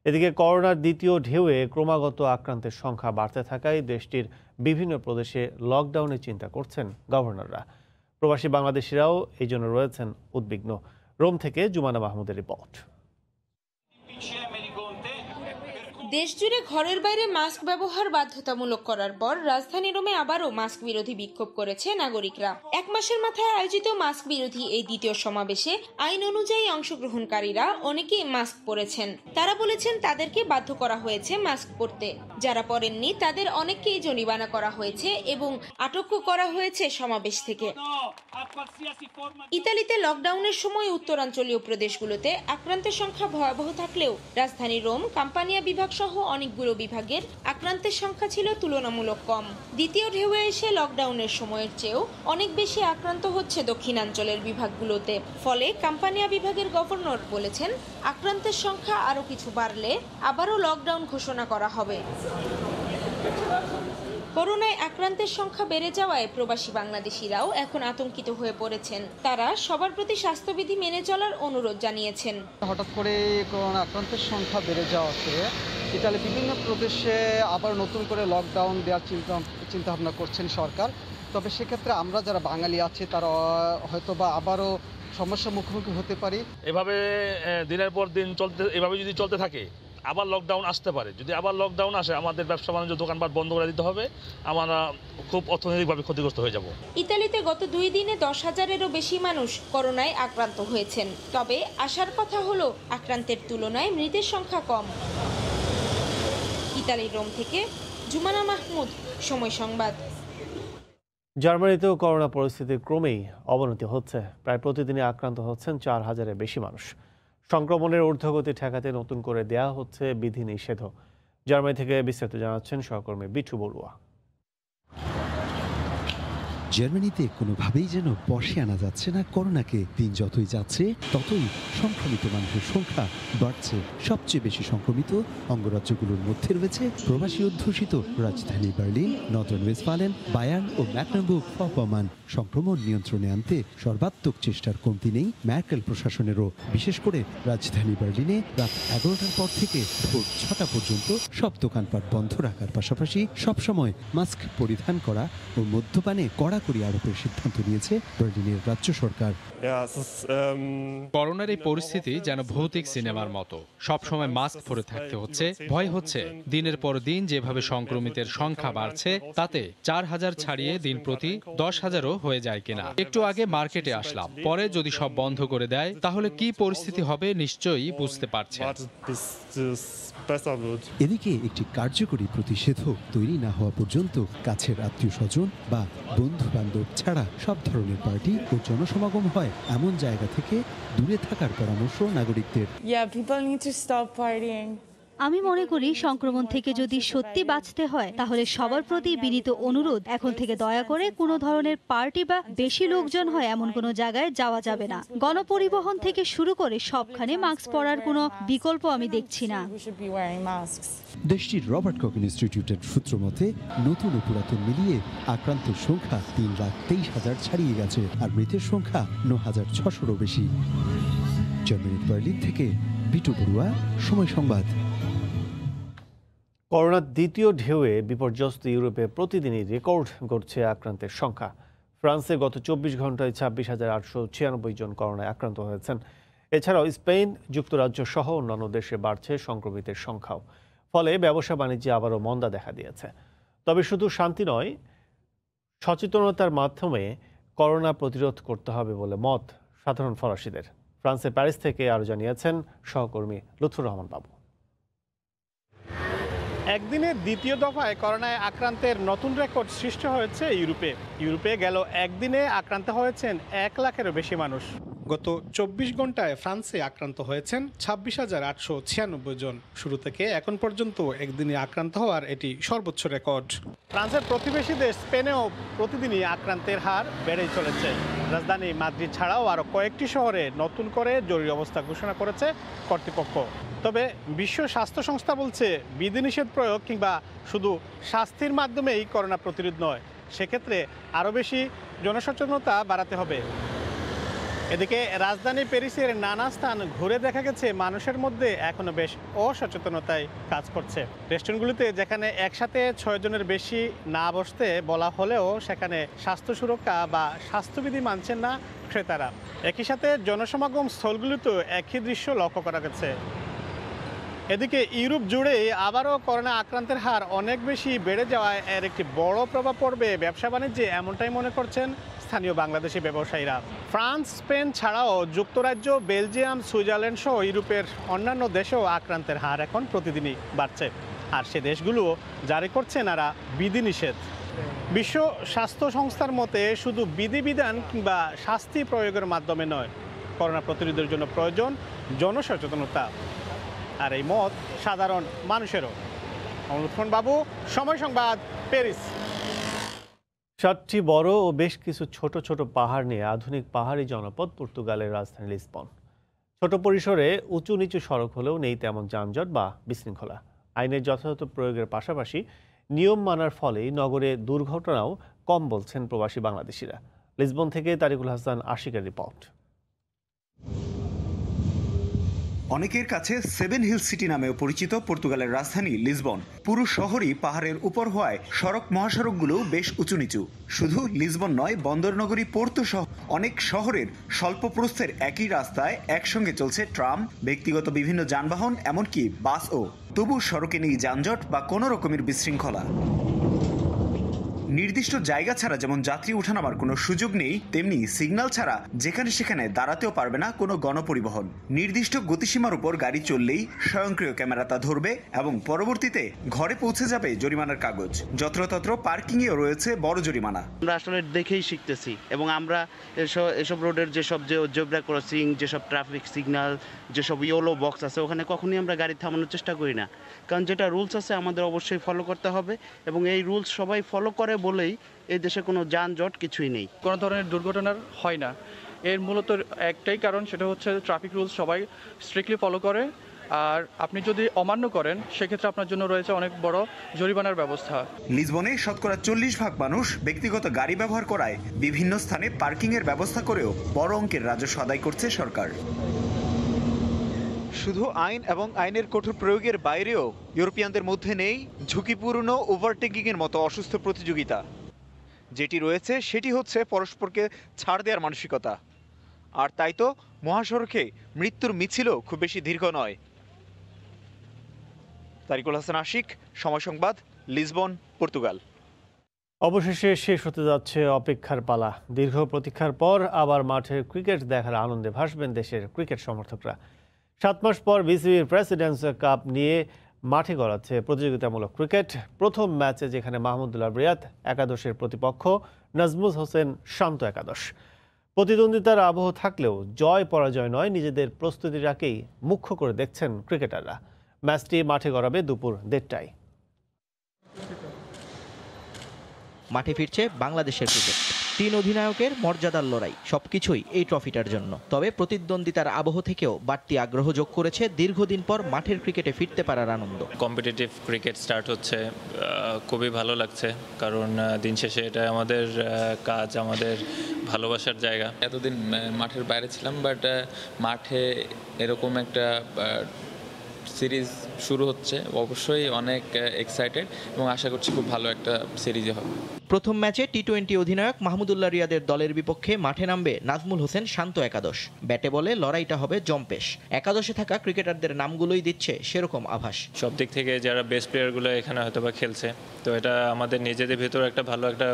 এদিকে করোনার দ্বিতীয় ঢেউয়ে ক্রমাগত আক্রান্তের সংখ্যা বাড়তে থাকায় দেশটির বিভিন্ন প্রদেশে লকডাউনের চিন্তা করছেন গভর্নররা। প্রবাসী বাংলাদেশিরাও এই জন্য রয়েছেন উদ্বিগ্ন। রোম থেকে জুমানা মাহমুদের রিপোর্ট। দেশজুড়ে ঘরের বাইরে মাস্ক ব্যবহার বাধ্যতামূলক করার পর রাজধানী রোমে আবারও মাস্ক বিরোধী বিক্ষোভ করেছে নাগরিকরা। 1 মাসের মাথায় আয়োজিত মাস্ক বিরোধী এই দ্বিতীয় সমাবেশে আইন অনুযায়ী অংশগ্রহণকারীরা অনেকেই মাস্ক পরেছেন। তারা বলেছেন তাদেরকে বাধ্য করা হয়েছে মাস্ক পরতে। যারা পরেননি তাদের অনেককেই জরিমানা করা হয়েছে এবং আটকও করা হয়েছে সমাবেশ থেকে। ইতালিতে লকডাউনের সময় উত্তরাঞ্চলীয় প্রদেশগুলোতে আক্রান্তের সংখ্যা ভয়াবহ থাকলেও রাজধানী রোম, কাম্পানিয়া বিভাগ সহ অনেকগুলো বিভাগের আক্রান্তের সংখ্যা ছিল তুলনামূলক কম। দ্বিতীয় ঢেউয়ে এসে লকডাউনের সময়ের চেয়েও অনেক বেশি আক্রান্ত হচ্ছে দক্ষিণাঞ্চলের বিভাগগুলোতে। ফলে কাম্পানিয়া বিভাগের গভর্নর বলেছেন আক্রান্তের সংখ্যা আরও কিছু বাড়লে আবারও লকডাউন ঘোষণা করা হবে। করোনায় আক্রান্তের সংখ্যা বেড়ে যাওয়ায় প্রবাসী বাংলাদেশিরাও এখন আতঙ্কিত হয়ে পড়েছেন। তারা সবার প্রতি স্বাস্থ্যবিধি মেনে চলার অনুরোধ জানিয়েছেন। হঠাৎ করে করোনা আক্রান্তের সংখ্যা বেড়ে যাওয়াতে ইতালি বিভিন্ন প্রদেশে আবার নতুন করে লকডাউন দেওয়ার চিন্তা ভাবনা করছেন সরকার। তবে সেক্ষেত্রে আমরা যারা বাঙালি আছি তারা হয়তো বা আবারও সমস্যার মুখোমুখি হতে পারি। এভাবে দিনের পর দিন এভাবে যদি চলতে থাকে আবার লকডাউন আসতে পারে। যদি আবার লকডাউন আসে আমাদের ব্যবসা বাণিজ্য দোকানপাট বন্ধ করে দিতে হবে, আমরা খুব অর্থনৈতিকভাবে ক্ষতিগ্রস্ত হয়ে যাব। ইতালিতে গত 2 দিনে 10,000-এরও বেশি মানুষ করোনায় আক্রান্ত হয়েছেন। তবে আশার কথা হলো আক্রান্তের তুলনায় মৃতের সংখ্যা কম। ইতালির রোম থেকে জুমানা মাহমুদ, সময় সংবাদ। জার্মানিতেও করোনা পরিস্থিতির ক্রমেই অবনতি হচ্ছে। প্রায় প্রতিদিনই আক্রান্ত হচ্ছেন 4,000-এর বেশি মানুষ। সংক্রমণের ঊর্ধ্বগতি ঠেকাতে নতুন করে দেয়া হচ্ছে বিধিনিষেধও। জার্মানি থেকে বিস্তারিত জানাচ্ছেন সহকর্মী বিট্টু বড়ুয়া। জার্মানিতে কোনোভাবেই যেন বশে আনা যাচ্ছে না করোনাকে। দিন যতই যাচ্ছে ততই সংক্রমিত মানুষের সংখ্যা বাড়ছে। সবচেয়ে বেশি সংক্রমিত অঙ্গরাজ্যগুলোর মধ্যে রয়েছে প্রবাসী অধ্যুষিত রাজধানী বার্লিন, নর্দার্ন ওয়েস্টফালেন, বায়ার্ন ও ম্যাকলেনবুর্গ-ফরপমান। সংক্রমণ নিয়ন্ত্রণে আনতে সর্বাত্মক চেষ্টার কমতি নেই ম্যার্কেল প্রশাসনেরও। বিশেষ করে রাজধানী বার্লিনে রাত 11টার পর থেকে ভোর 6টা পর্যন্ত সব দোকানপাট বন্ধ রাখার পাশাপাশি সবসময় মাস্ক পরিধান করা ও মদ্যপানে কড়াকড়ি আরোপের সিদ্ধান্ত নিয়েছে বার্লিনের রাজ্য সরকার। করোনার এই পরিস্থিতি যেন ভৌতিক সিনেমার মতো। সবসময় মাস্ক পরে থাকতে হচ্ছে। ভয় হচ্ছে দিনের পর দিন যেভাবে সংক্রমিতের সংখ্যা বাড়ছে তাতে 4,000 ছাড়িয়ে দিন প্রতি 10,000-ও হয়ে যায় কিনা। একটু আগে মার্কেটে আসলাম, পরে যদি সব বন্ধ করে দেয় তাহলে কি পরিস্থিতি হবে নিশ্চয়ই বুঝতে পারছেন। এদিকে একটি কার্যকরী প্রতিষেধক তৈরি না হওয়া পর্যন্ত কাছের আত্মীয় স্বজন বা বন্ধু বান্ধব ছাড়া সব ধরনের পার্টি ও জনসমাগম হয় এমন জায়গা থেকে দূরে থাকার পরামর্শ নাগরিকদের। আমি মনে করি সংক্রমণ থেকে যদি সত্যি বাঁচতে হয় তাহলে সবার প্রতি বিনীত অনুরোধ, এখন থেকে দয়া করে কোনো ধরনের পার্টি বা বেশি লোকজন হয় এমন কোনো জায়গায় যাওয়া যাবে না। গণপরিবহন থেকে শুরু করে সবখানে মাস্ক পরার কোনো বিকল্প আমি দেখছি না। দেশটির রবার্ট কক ইনস্টিটিউটের সূত্র মতে নতুন ও পুরাতন মিলিয়ে আক্রান্তের সংখ্যা 3,23,000 ছাড়িয়ে গেছে, আর মৃতের সংখ্যা 9,600-রও বেশি। জার্মানির বার্লিন থেকে বিটু বড়ুয়া, সময় সংবাদ। করোনার দ্বিতীয় ঢেউয়ে বিপর্যস্ত ইউরোপে প্রতিদিনই রেকর্ড গড়ছে আক্রান্তের সংখ্যা। ফ্রান্সে গত 24 ঘন্টায় 26,896 জন করোনায় আক্রান্ত হয়েছেন। এছাড়াও স্পেন, যুক্তরাজ্য সহ অন্যান্য দেশে বাড়ছে সংক্রমিতের সংখ্যাও। ফলে ব্যবসা বাণিজ্যে আবারও মন্দা দেখা দিয়েছে। তবে শুধু শান্তি নয়, সচেতনতার মাধ্যমে করোনা প্রতিরোধ করতে হবে বলে মত সাধারণ ফরাসিদের। ফ্রান্সের প্যারিস থেকে আরও জানিয়েছেন সহকর্মী লুৎফুর রহমান বাবু। একদিনে দ্বিতীয় দফায় করোনায় আক্রান্তের নতুন রেকর্ড সৃষ্টি হয়েছে ইউরোপে গেল একদিনে আক্রান্ত হয়েছেন 1 লাখেরও বেশি মানুষ। গত 24 ঘন্টায় ফ্রান্সে আক্রান্ত হয়েছেন 26,896 জন। শুরু থেকে এখন পর্যন্ত একদিনে আক্রান্ত হওয়ার এটি সর্বোচ্চ রেকর্ড। ফ্রান্সের প্রতিবেশী দেশ স্পেনেও প্রতিদিনই আক্রান্তের হার বেড়েই চলেছে। রাজধানী মাদ্রিদ ছাড়াও আরও কয়েকটি শহরে নতুন করে জরুরি অবস্থা ঘোষণা করেছে কর্তৃপক্ষ। তবে বিশ্ব স্বাস্থ্য সংস্থা বলছে বিধিনিষেধ প্রয়োগ কিংবা শুধু শাস্তির মাধ্যমেই করোনা প্রতিরোধ নয়, সেক্ষেত্রে আরও বেশি জনসচেতনতা বাড়াতে হবে। এদিকে রাজধানী প্যারিসের নানা স্থান ঘুরে দেখা গেছে মানুষের মধ্যে এখনো বেশ অসচেতনতায় কাজ করছে। রেস্টুরেন্টগুলিতে যেখানে একসাথে 6 জনের বেশি না বসতে বলা হলেও সেখানে স্বাস্থ্য সুরক্ষা বা স্বাস্থ্যবিধি মানছেন না ক্রেতারা। একই সাথে জনসমাগম স্থলগুলিতেও একই দৃশ্য লক্ষ্য করা গেছে। এদিকে ইউরোপ জুড়ে আবারও করোনা আক্রান্তের হার অনেক বেশি বেড়ে যাওয়ায় এর একটি বড় প্রভাব পড়বে ব্যবসা বাণিজ্যে, এমনটাই মনে করছেন স্থানীয় বাংলাদেশি ব্যবসায়ীরা। ফ্রান্স, স্পেন ছাড়াও যুক্তরাজ্য, বেলজিয়াম, সুইজারল্যান্ড সহ ইউরোপের অন্যান্য দেশেও আক্রান্তের হার এখন প্রতিদিনই বাড়ছে, আর সে দেশগুলো জারি করছে নানা বিধিনিষেধ। বিশ্ব স্বাস্থ্য সংস্থার মতে শুধু বিধিবিধান কিংবা শাস্তি প্রয়োগের মাধ্যমে নয়, করোনা প্রতিরোধের জন্য প্রয়োজন জনসচেতনতা, আর এই মত সাধারণ মানুষেরও। অনুৎফন বাবু, সময় সংবাদ, প্যারিস। 7টি বড় ও বেশ কিছু ছোট ছোট পাহাড় নিয়ে আধুনিক পাহাড়ি জনপদ পর্তুগালের রাজধানী লিসবন। ছোট পরিসরে উঁচু নিচু সড়ক হলেও নেই তেমন যানজট বা বিশৃঙ্খলা। আইনের যথাযথ প্রয়োগের পাশাপাশি নিয়ম মানার ফলে নগরে দুর্ঘটনাও কম বলছেন প্রবাসী বাংলাদেশিরা। লিসবন থেকে তারিকুল হাসান আশিকের রিপোর্ট। অনেকের কাছে 7 হিলস সিটি নামেও পরিচিত পর্তুগালের রাজধানী লিসবন। পুরো শহরই পাহাড়ের উপর হওয়ায় সড়ক মহাসড়কগুলো বেশ উঁচু নিচু। শুধু লিসবন নয়, বন্দরনগরী পোর্তো সহ অনেক শহরের স্বল্প প্রস্থের একই রাস্তায় একসঙ্গে চলছে ট্রাম, ব্যক্তিগত বিভিন্ন যানবাহন, এমনকি বাসও। তবু সড়কে নেই যানজট বা কোনো রকমের বিশৃঙ্খলা। নির্দিষ্ট জায়গা ছাড়া যেমন যাত্রী ওঠানামার কোনো সুযোগ নেই, তেমনি সিগন্যাল ছাড়া যেখানে সেখানে দাঁড়াতেও পারবে না কোনো গণপরিবহন। নির্দিষ্ট গতিসীমার উপর গাড়ি চললেই স্বয়ংক্রিয় ক্যামেরা তা ধরবে এবং পরবর্তীতে ঘরে পৌঁছে যাবে জরিমানার কাগজ। যত্রতত্র পার্কিংয়েও রয়েছে বড় জরিমানা। আমরা আসলে দেখেই শিখতেছি এবং আমরা এসব রোডের যেসব জেব্রা ক্রসিং, যেসব ট্রাফিক সিগন্যাল, যেসব ইয়েলো বক্স আছে, ওখানে কখনোই আমরা গাড়ি থামানোর চেষ্টা করি না, কারণ যেটা রুলস আছে আমাদের অবশ্যই ফলো করতে হবে এবং এই রুলস সবাই ফলো করে বলেই এই দেশে কোনো যানজট কিছুই নেই, কোনো ধরনের দুর্ঘটনার হয় না। এর মূলত একটাই কারণ, সেটা হচ্ছে ট্রাফিক রুলস সবাই স্ট্রিক্টলি ফলো করে, আর আপনি যদি অমান্য করেন সেক্ষেত্রে আপনার জন্য রয়েছে অনেক বড় জরিমানার ব্যবস্থা। লিসবনে শতকরা 40% মানুষ ব্যক্তিগত গাড়ি ব্যবহার করায় বিভিন্ন স্থানে পার্কিংয়ের ব্যবস্থা করেও বড় অঙ্কের রাজস্ব আদায় করছে সরকার। শুধু আইন এবং আইনের কঠোর প্রয়োগের বাইরেও ইউরোপিয়ানদের মধ্যে নেই ঝুঁকিপূর্ণ ওভারটেকিংয়ের মতো অসুস্থ প্রতিযোগিতা। যেটি রয়েছে সেটি হচ্ছে পরস্পরকে ছাড় দেওয়ার মানসিকতা। আর তাই তো মহাসড়কে মৃত্যুর মিছিলও খুব বেশি দীর্ঘ নয়। তারিকুল হাসান আশিক, সময় সংবাদ, লিসবন, পর্তুগাল। অবশেষে শেষ হতে যাচ্ছে অপেক্ষার পালা। দীর্ঘ প্রতীক্ষার পর আবার মাঠের ক্রিকেট দেখার আনন্দে ভাসবেন দেশের ক্রিকেট সমর্থকরা। 7 মাস পর বিসিবির প্রেসিডেন্টস কাপ নিয়ে মাঠে গড়াচ্ছে প্রতিযোগিতামূলক ক্রিকেট। প্রথম ম্যাচে যেখানে মাহমুদুল্লাহ রিয়াদ একাদশের প্রতিপক্ষ নাজমুল হোসেন শান্ত একাদশ। প্রতিদ্বন্দ্বিতার আবহ থাকলেও জয় পরাজয় নয়, নিজেদের প্রস্তুতিটাকেই মুখ্য করে দেখছেন ক্রিকেটাররা। ম্যাচটি মাঠে গড়াবে দুপুর 1:30টায়। মাঠে ফিরছে বাংলাদেশের ক্রিকেট। 3 অধিনায়কের মর্যাদার লড়াই, সবকিছুই এই ট্রফিটার জন্য। তবে প্রতিদ্বন্দ্বিতার আবহ থেকেও বাড়তি আগ্রহ যোগ করেছে দীর্ঘদিন পর মাঠের ক্রিকেটে ফিরতে পারার আনন্দ। কম্পিটিটিভ ক্রিকেট স্টার্ট হচ্ছে, খুবই ভালো লাগছে, কারণ দিন শেষে এটা আমাদের কাজ, আমাদের ভালোবাসার জায়গা। এতদিন মাঠের বাইরে ছিলাম, বাট মাঠে এরকম একটা সিরিজ শুরু হচ্ছে, অবশ্যই অনেক এক্সাইটেড এবং আশা করছি খুব ভালো একটা সিরিজে হবে। প্রথম ম্যাচে টি-20 অধিনায়ক মাহমুদুল্লাহ রিয়াদের দলের বিপক্ষে মাঠে নামবে নাজমুল হোসেন শান্ত একাদশ। ব্যাটে বলে লড়াইটা হবে জম্পেশ। একাদশে থাকা ক্রিকেটারদের নামগুলোই দিচ্ছে সেরকম আভাস। সব দিক থেকে যারা বেস্ট প্লেয়ারগুলো এখানে হয়তো বা খেলছে, তো এটা আমাদের নিজেদের ভেতর একটা ভালো একটা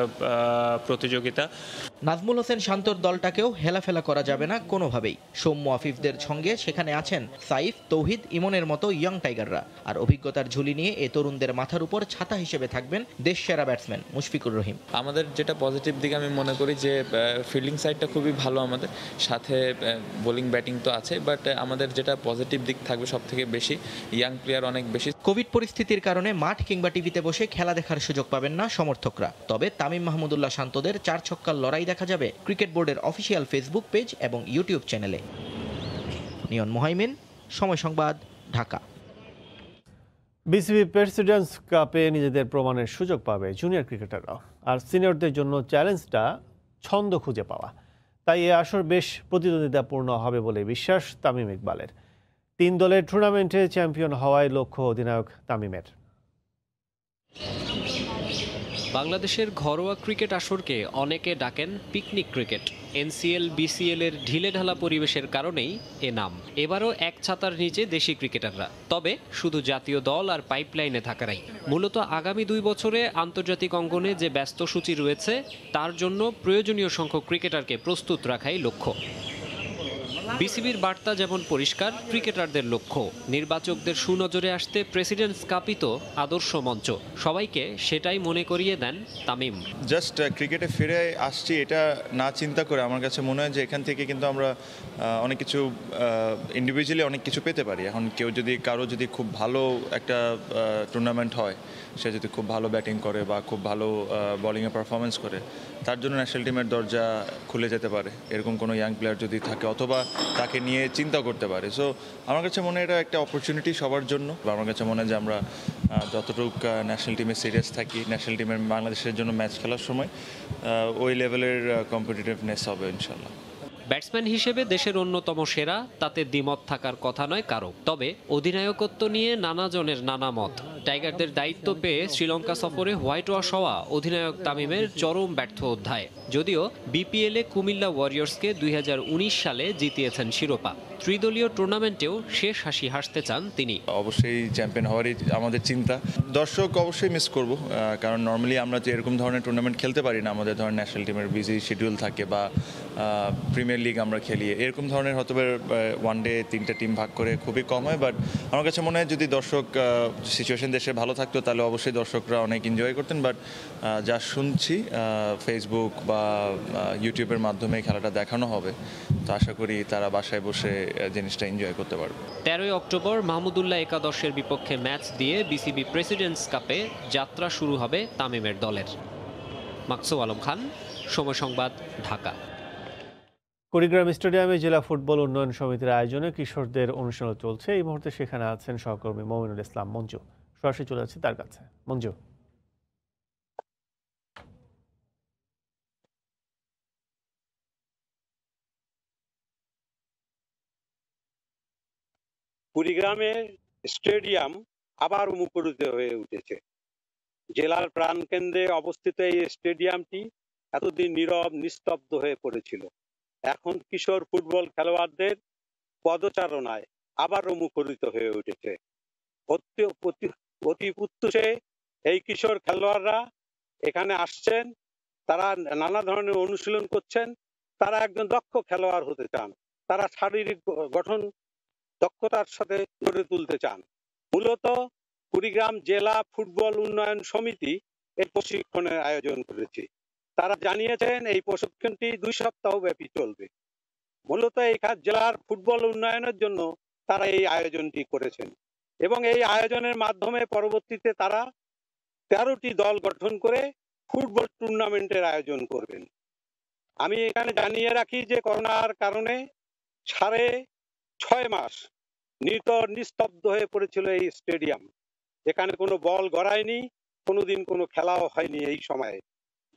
প্রতিযোগিতা। নাজমুল হোসেন শান্তর দলটাকেও হেলাফেলা করা যাবে না কোনোভাবেই। সৌম্য আফিফদের সঙ্গে সেখানে আছেন সাইফ, তৌহিদ, ইমনের মতো ইয়ং টাইগাররা। আর অভিজ্ঞতার ঝুলি নিয়ে এ তরুণদের মাথার উপর ছাতা হিসেবে থাকবেন দেশসেরা ব্যাটসম্যান মুশফিকুর রহিম। আমাদের যেটা পজিটিভ দিক আমি মনে করি যে ফিল্ডিং সাইডটা খুবই ভালো, আমাদের সাথে বোলিং ব্যাটিং তো আছে, বাট আমাদের যেটা পজিটিভ দিক থাকবে সব থেকে বেশি ইয়াং প্লেয়ার অনেক বেশি। কোভিড পরিস্থিতির কারণে মাঠ কিংবা টিভিতে বসে খেলা দেখার সুযোগ পাবেন না সমর্থকরা। তবে তামিম মাহমুদুল্লাহ শান্তদের 4 ছক্কার লড়াই দেখা যাবে ক্রিকেট বোর্ডের অফিসিয়াল ফেসবুক পেজ এবং ইউটিউব চ্যানেলে। নিয়ন মোহাইমিন, সময় সংবাদ, ঢাকা। বিসিবি প্রেসিডেন্টস কাপে নিজেদের প্রমাণের সুযোগ পাবে জুনিয়র ক্রিকেটাররা। আর সিনিয়রদের জন্য চ্যালেঞ্জটা ছন্দ খুঁজে পাওয়া। তাই এ আসর বেশ প্রতিদ্বন্দ্বিতাপূর্ণ হবে বলে বিশ্বাস তামিম ইকবালের। 3 দলের টুর্নামেন্টে চ্যাম্পিয়ন হওয়ায় লক্ষ্য অধিনায়ক তামিমের। বাংলাদেশের ঘরোয়া ক্রিকেট আসরকে অনেকে ডাকেন পিকনিক ক্রিকেট। এনসিএল, বিসিএল এর ঢিলেঢালা পরিবেশের কারণেই এ নাম। এবারও এক ছাতার নিচে দেশি ক্রিকেটাররা, তবে শুধু জাতীয় দল আর পাইপলাইনে থাকারাই। মূলত আগামী 2 বছরে আন্তর্জাতিক অঙ্গনে যে ব্যস্ত সূচি রয়েছে, তার জন্য প্রয়োজনীয় সংখ্যক ক্রিকেটারকে প্রস্তুত রাখাই লক্ষ্য। বিসিবির বার্তা যেমন পরিষ্কার, ক্রিকেটারদের লক্ষ্য নির্বাচকদের সুনজরে আসতে প্রেসিডেন্টস কাপই তো আদর্শ মঞ্চ। সবাইকে সেটাই মনে করিয়ে দেন তামিম। জাস্ট ক্রিকেটে ফিরে আসছি এটা না চিন্তা করে আমার কাছে মনে হয় যে এখান থেকে কিন্তু আমরা অনেক কিছু ইন্ডিভিজুয়ালি অনেক কিছু পেতে পারি। এখন কারো যদি খুব ভালো একটা টুর্নামেন্ট হয়, সে যদি খুব ভালো ব্যাটিং করে বা খুব ভালো বোলিংয়ে পারফরমেন্স করে, তার জন্য ন্যাশনাল টিমের দরজা খুলে যেতে পারে এরকম কোনো ইয়াং প্লেয়ার যদি থাকে, অথবা তাকে নিয়ে চিন্তা করতে পারে। সো আমার কাছে মনে হয় এটা একটা অপরচুনিটি সবার জন্য। আমার কাছে মনে হয় যে আমরা যতটুকু ন্যাশনাল টিমে সিরিয়াস থাকি, ন্যাশনাল টিমের বাংলাদেশের জন্য ম্যাচ খেলার সময় ওই লেভেলের কম্পিটিটিভনেস হবে ইনশাল্লাহ। ব্যাটসম্যান হিসেবে দেশের অন্যতম সেরা, তাতে দ্বিমত থাকার কথা নয় কারো। তবে অধিনায়কত্ব নিয়ে নানা জনের নানা মত। টাইগারদের দায়িত্ব পেয়ে শ্রীলঙ্কা সফরে হোয়াইট ওয়াশ হওয়া অধিনায়ক তামিমের চরম ব্যর্থ অধ্যায়। যদিও বিপিএলে কুমিল্লা ওয়ারিয়র্সকে 2019 সালে জিতিয়েছেন শিরোপা। ত্রিদলীয় টুর্নামেন্টেও শেষ হাসি হাসতে চান তিনি। অবশ্যই চ্যাম্পিয়ন হওয়ারই আমাদের চিন্তা। দর্শক অবশ্যই মিস করব, কারণ নর্মালি আমরা যে এরকম ধরনের টুর্নামেন্ট খেলতে পারি না। আমাদের ধরনের ন্যাশনাল টিমের বিজি শিডিউল থাকে বা প্রিমিয়ার লিগ আমরা খেলি, এরকম ধরনের হয়তো ওয়ান ডে 3টে টিম ভাগ করে খুবই কম হয়। বাট আমার কাছে মনে হয় যদি দর্শক সিচুয়েশন দেশে ভালো থাকতো তাহলে অবশ্যই দর্শকরা অনেক এনজয় করতেন। বাট যা শুনছি ফেসবুক বা ইউটিউবের মাধ্যমে খেলাটা দেখানো হবে, তো আশা করি তারা বাসায় বসে জিনিসটা এনজয় করতে পারবে। 13 অক্টোবর মাহমুদুল্লাহ একাদশের বিপক্ষে ম্যাচ দিয়ে বিসিবি প্রেসিডেন্টস কাপে যাত্রা শুরু হবে তামিমের দলের। মাকসুম আলম খান, সময় সংবাদ, ঢাকা। কুড়িগ্রাম স্টেডিয়ামে জেলা ফুটবল উন্নয়ন সমিতির আয়োজনে কিশোরদের অনুষ্ঠান চলছে। এই মুহূর্তে সেখানে আছেন সহকর্মী মমিনুল ইসলাম মঞ্জু। সরাসরি চলে যাচ্ছে তার কাছে। মঞ্জু। কুড়িগ্রামে স্টেডিয়াম আবার মুখরিত হয়ে উঠেছে। জেলার প্রাণকেন্দ্রে অবস্থিত এই স্টেডিয়ামটি এতদিন নীরব নিস্তব্ধ হয়ে পড়েছিল। এখন কিশোর ফুটবল খেলোয়াড়দের পদচারণায় আবারও মুখরিত হয়ে উঠেছে। অতি উৎসাহে এই কিশোর খেলোয়াড়রা এখানে আসছেন, তারা নানা ধরনের অনুশীলন করছেন। তারা একজন দক্ষ খেলোয়াড় হতে চান, তারা শারীরিক গঠন দক্ষতার সাথে গড়ে তুলতে চান। মূলত কুড়িগ্রাম জেলা ফুটবল উন্নয়ন সমিতি এই প্রশিক্ষণের আয়োজন করেছে। তারা জানিয়েছেন এই প্রশিক্ষণটি 2 সপ্তাহ ব্যাপী চলবে। মূলত এই জেলার ফুটবল উন্নয়নের জন্য তারা এই আয়োজনটি করেছেন। এবং এই আয়োজনের মাধ্যমে পরবর্তীতে তারা 13টি দল গঠন করে ফুটবল টুর্নামেন্টের আয়োজন করবেন। আমি এখানে জানিয়ে রাখি যে করোনার কারণে 6.5 মাস নিস্তব্ধ হয়ে পড়েছিল এই স্টেডিয়াম। এখানে কোনো বল গড়ায়নি, কোনোদিন কোনো খেলাও হয়নি এই সময়ে,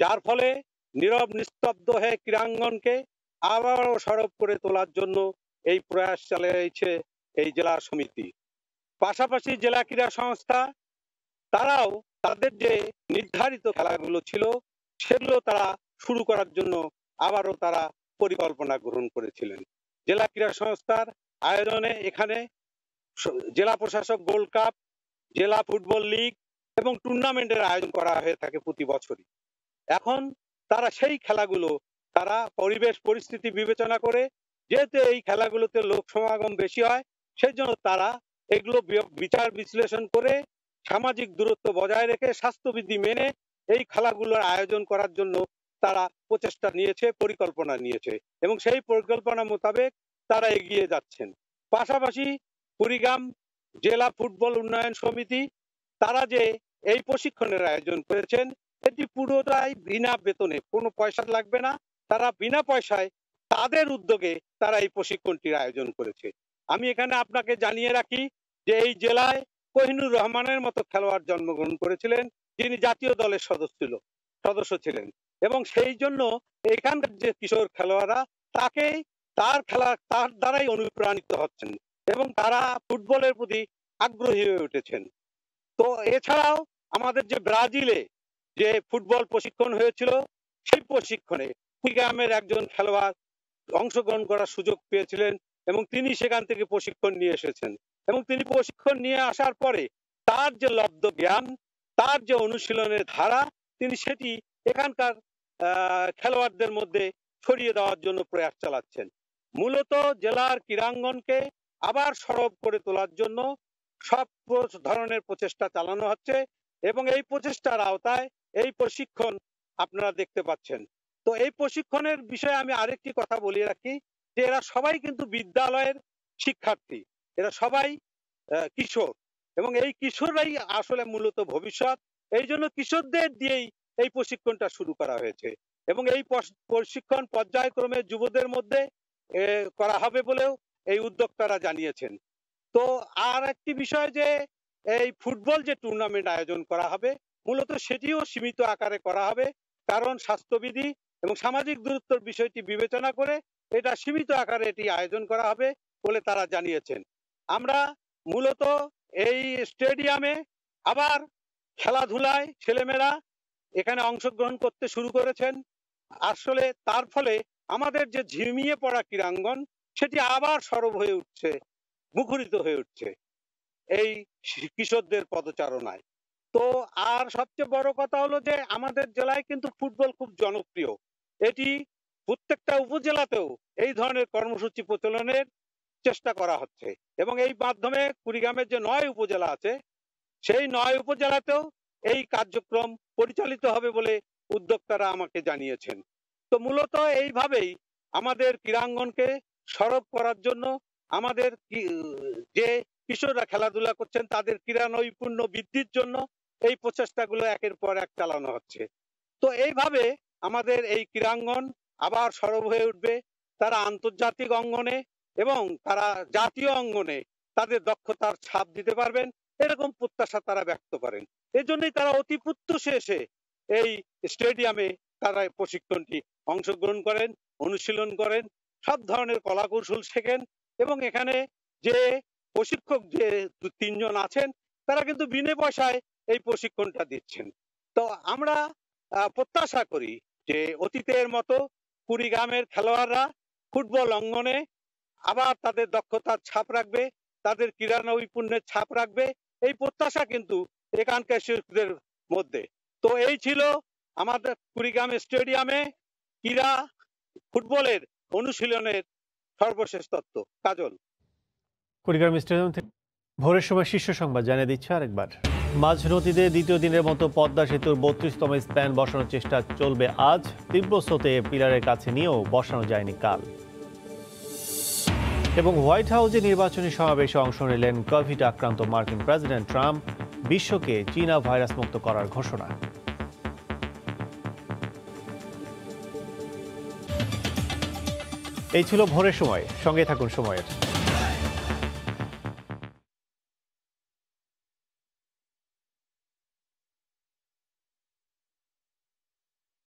যার ফলে নীরব নিস্তব্ধ হয়ে ক্রীড়াঙ্গনকে আবারও সরব করে তোলার জন্য এই প্রয়াস চালিয়েছে এই জেলা সমিতি। পাশাপাশি জেলা ক্রীড়া সংস্থা তারাও তাদের যে নির্ধারিত খেলাগুলো ছিল সেগুলো তারা শুরু করার জন্য আবারও তারা পরিকল্পনা গ্রহণ করেছিলেন। জেলা ক্রীড়া সংস্থার আয়োজনে এখানে জেলা প্রশাসক গোল্ড কাপ, জেলা ফুটবল লিগ এবং টুর্নামেন্টের আয়োজন করা হয়ে থাকে প্রতি বছরই। এখন তারা সেই খেলাগুলো তারা পরিবেশ পরিস্থিতি বিবেচনা করে, যেহেতু এই খেলাগুলোতে লোক সমাগম বেশি হয়, সেই জন্য তারা এগুলো বিচার বিশ্লেষণ করে সামাজিক দূরত্ব বজায় রেখে স্বাস্থ্যবিধি মেনে এই খেলাগুলোর আয়োজন করার জন্য তারা প্রচেষ্টা নিয়েছে, পরিকল্পনা নিয়েছে এবং সেই পরিকল্পনা মোতাবেক তারা এগিয়ে যাচ্ছেন। পাশাপাশি কুড়িগ্রাম জেলা ফুটবল উন্নয়ন সমিতি তারা যে এই প্রশিক্ষণের আয়োজন করেছেন এটি পুরোটাই বিনা বেতনে, কোনো পয়সা লাগবে না, তারা বিনা পয়সায় তাদের উদ্যোগে তারা এই প্রশিক্ষণটির আয়োজন করেছে। আমি এখানে আপনাকে জানিয়ে রাখি যে এই জেলায় কোহিনুর রহমানের মতো খেলোয়াড় জন্মগ্রহণ করেছিলেন, যিনি জাতীয় দলের সদস্য ছিলেন এবং সেই জন্য এখানকার যে কিশোর খেলোয়াড়রা তার দ্বারাই অনুপ্রাণিত হচ্ছেন এবং তারা ফুটবলের প্রতি আগ্রহী হয়ে উঠেছেন। তো এছাড়াও আমাদের যে ব্রাজিলে যে ফুটবল প্রশিক্ষণ হয়েছিল সেই প্রশিক্ষণে কুড়িগ্রামের একজন খেলোয়াড় অংশগ্রহণ করার সুযোগ পেয়েছিলেন এবং তিনি সেখান থেকে প্রশিক্ষণ নিয়ে এসেছেন এবং তিনি প্রশিক্ষণ নিয়ে আসার পরে তার যে লব্ধ জ্ঞান, তার যে অনুশীলনের ধারা, তিনি সেটি এখানকার খেলোয়াড়দের মধ্যে ছড়িয়ে দেওয়ার জন্য প্রয়াস চালাচ্ছেন। মূলত জেলার ক্রীড়াঙ্গনকে আবার সরব করে তোলার জন্য সব ধরনের প্রচেষ্টা চালানো হচ্ছে এবং এই প্রচেষ্টার আওতায় এই প্রশিক্ষণ আপনারা দেখতে পাচ্ছেন। তো এই প্রশিক্ষণের বিষয়ে আমি আরেকটি কথা বলে রাখি যে এরা সবাই কিন্তু বিদ্যালয়ের শিক্ষার্থী, এরা সবাই কিশোর এবং এই কিশোররাই আসলে মূলত ভবিষ্যৎ। এই জন্য কিশোরদের দিয়েই এই প্রশিক্ষণটা শুরু করা হয়েছে এবং এই প্রশিক্ষণ পর্যায়ক্রমে যুবদের মধ্যে করা হবে বলেও এই উদ্যোক্তারা জানিয়েছেন। তো আর একটি বিষয় যে এই ফুটবল যে টুর্নামেন্ট আয়োজন করা হবে মূলত সেটিও সীমিত আকারে করা হবে, কারণ স্বাস্থ্যবিধি এবং সামাজিক দূরত্বের বিষয়টি বিবেচনা করে এটা সীমিত আকারে এটি আয়োজন করা হবে বলে তারা জানিয়েছেন। আমরা মূলত এই স্টেডিয়ামে আবার খেলাধুলায় ছেলেমেয়েরা এখানে অংশগ্রহণ করতে শুরু করেছেন। আসলে তার ফলে আমাদের যে ঝিমিয়ে পড়া ক্রীড়াঙ্গন সেটি আবার সরব হয়ে উঠছে, মুখরিত হয়ে উঠছে এই কিশোরদের পদচারণায়। তো আর সবচেয়ে বড় কথা হলো যে আমাদের জেলায় কিন্তু ফুটবল খুব জনপ্রিয়, এটি প্রত্যেকটা উপজেলাতেও এই ধরনের কর্মসূচি প্রচলনের চেষ্টা করা হচ্ছে এবং এই মাধ্যমে কুড়িগ্রামের যে 9 উপজেলা আছে সেই 9 উপজেলাতেও এই কার্যক্রম পরিচালিত হবে বলে উদ্যোক্তারা আমাকে জানিয়েছেন। তো মূলত এইভাবেই আমাদের ক্রীড়াঙ্গনকে সরব করার জন্য আমাদের যে কিশোররা খেলাধুলা করছেন তাদের ক্রীড়া নৈপুণ্য বৃদ্ধির জন্য এই প্রচেষ্টাগুলো একের পর এক চালানো হচ্ছে। তো এইভাবে আমাদের এই ক্রীড়াঙ্গন আবার সরব হয়ে উঠবে, তারা আন্তর্জাতিক অঙ্গনে এবং তারা জাতীয় অঙ্গনে তাদের দক্ষতার ছাপ দিতে পারবেন এরকম প্রত্যাশা তারা ব্যক্ত করেন। এজন্যই তারা অতি প্রত্যুষে এসে এই স্টেডিয়ামে তারা প্রশিক্ষণটি অংশগ্রহণ করেন, অনুশীলন করেন, সব ধরনের কলাকৌশল শেখেন এবং এখানে যে প্রশিক্ষক যে 2-3 জন আছেন তারা কিন্তু বিনা পয়সায় এই প্রশিক্ষণটা দিচ্ছেন। তো আমরা প্রত্যাশা করি যে অতীতের মতো কুড়িগ্রামের খেলোয়াড়রা ফুটবল অঙ্গনে আবার তাদের দক্ষতার ছাপ রাখবে, তাদের ক্রীড়া নৈপুণ্যের ছাপ রাখবে, এই প্রত্যাশা কিন্তু এখানকার শিশুদের মধ্যে। তো এই ছিল আমাদের কুড়িগ্রাম স্টেডিয়ামে ক্রীড়া ফুটবলের অনুশীলনের সর্বশেষ তথ্য। কাজল। কুড়িগ্রাম স্টেডিয়াম থেকে ভোরের সময় শীর্ষ সংবাদ জানিয়ে দিচ্ছে আরেকবার। মাঝ নদীতে দ্বিতীয় দিনের মতো পদ্মা সেতুর 32তম স্প্যান বসানোর চেষ্টা চলবে আজ। তীব্র স্রোতে পিলারের কাছে নিয়েও বসানো যায়নি কাল। এবং হোয়াইট হাউসে নির্বাচনী সমাবেশে অংশ নিলেন কোভিড আক্রান্ত মার্কিন প্রেসিডেন্ট ট্রাম্প, বিশ্বকে চীনা ভাইরাস মুক্ত করার ঘোষণা। এই ছিল ভোরের সময়, সঙ্গে থাকুন সময়ের।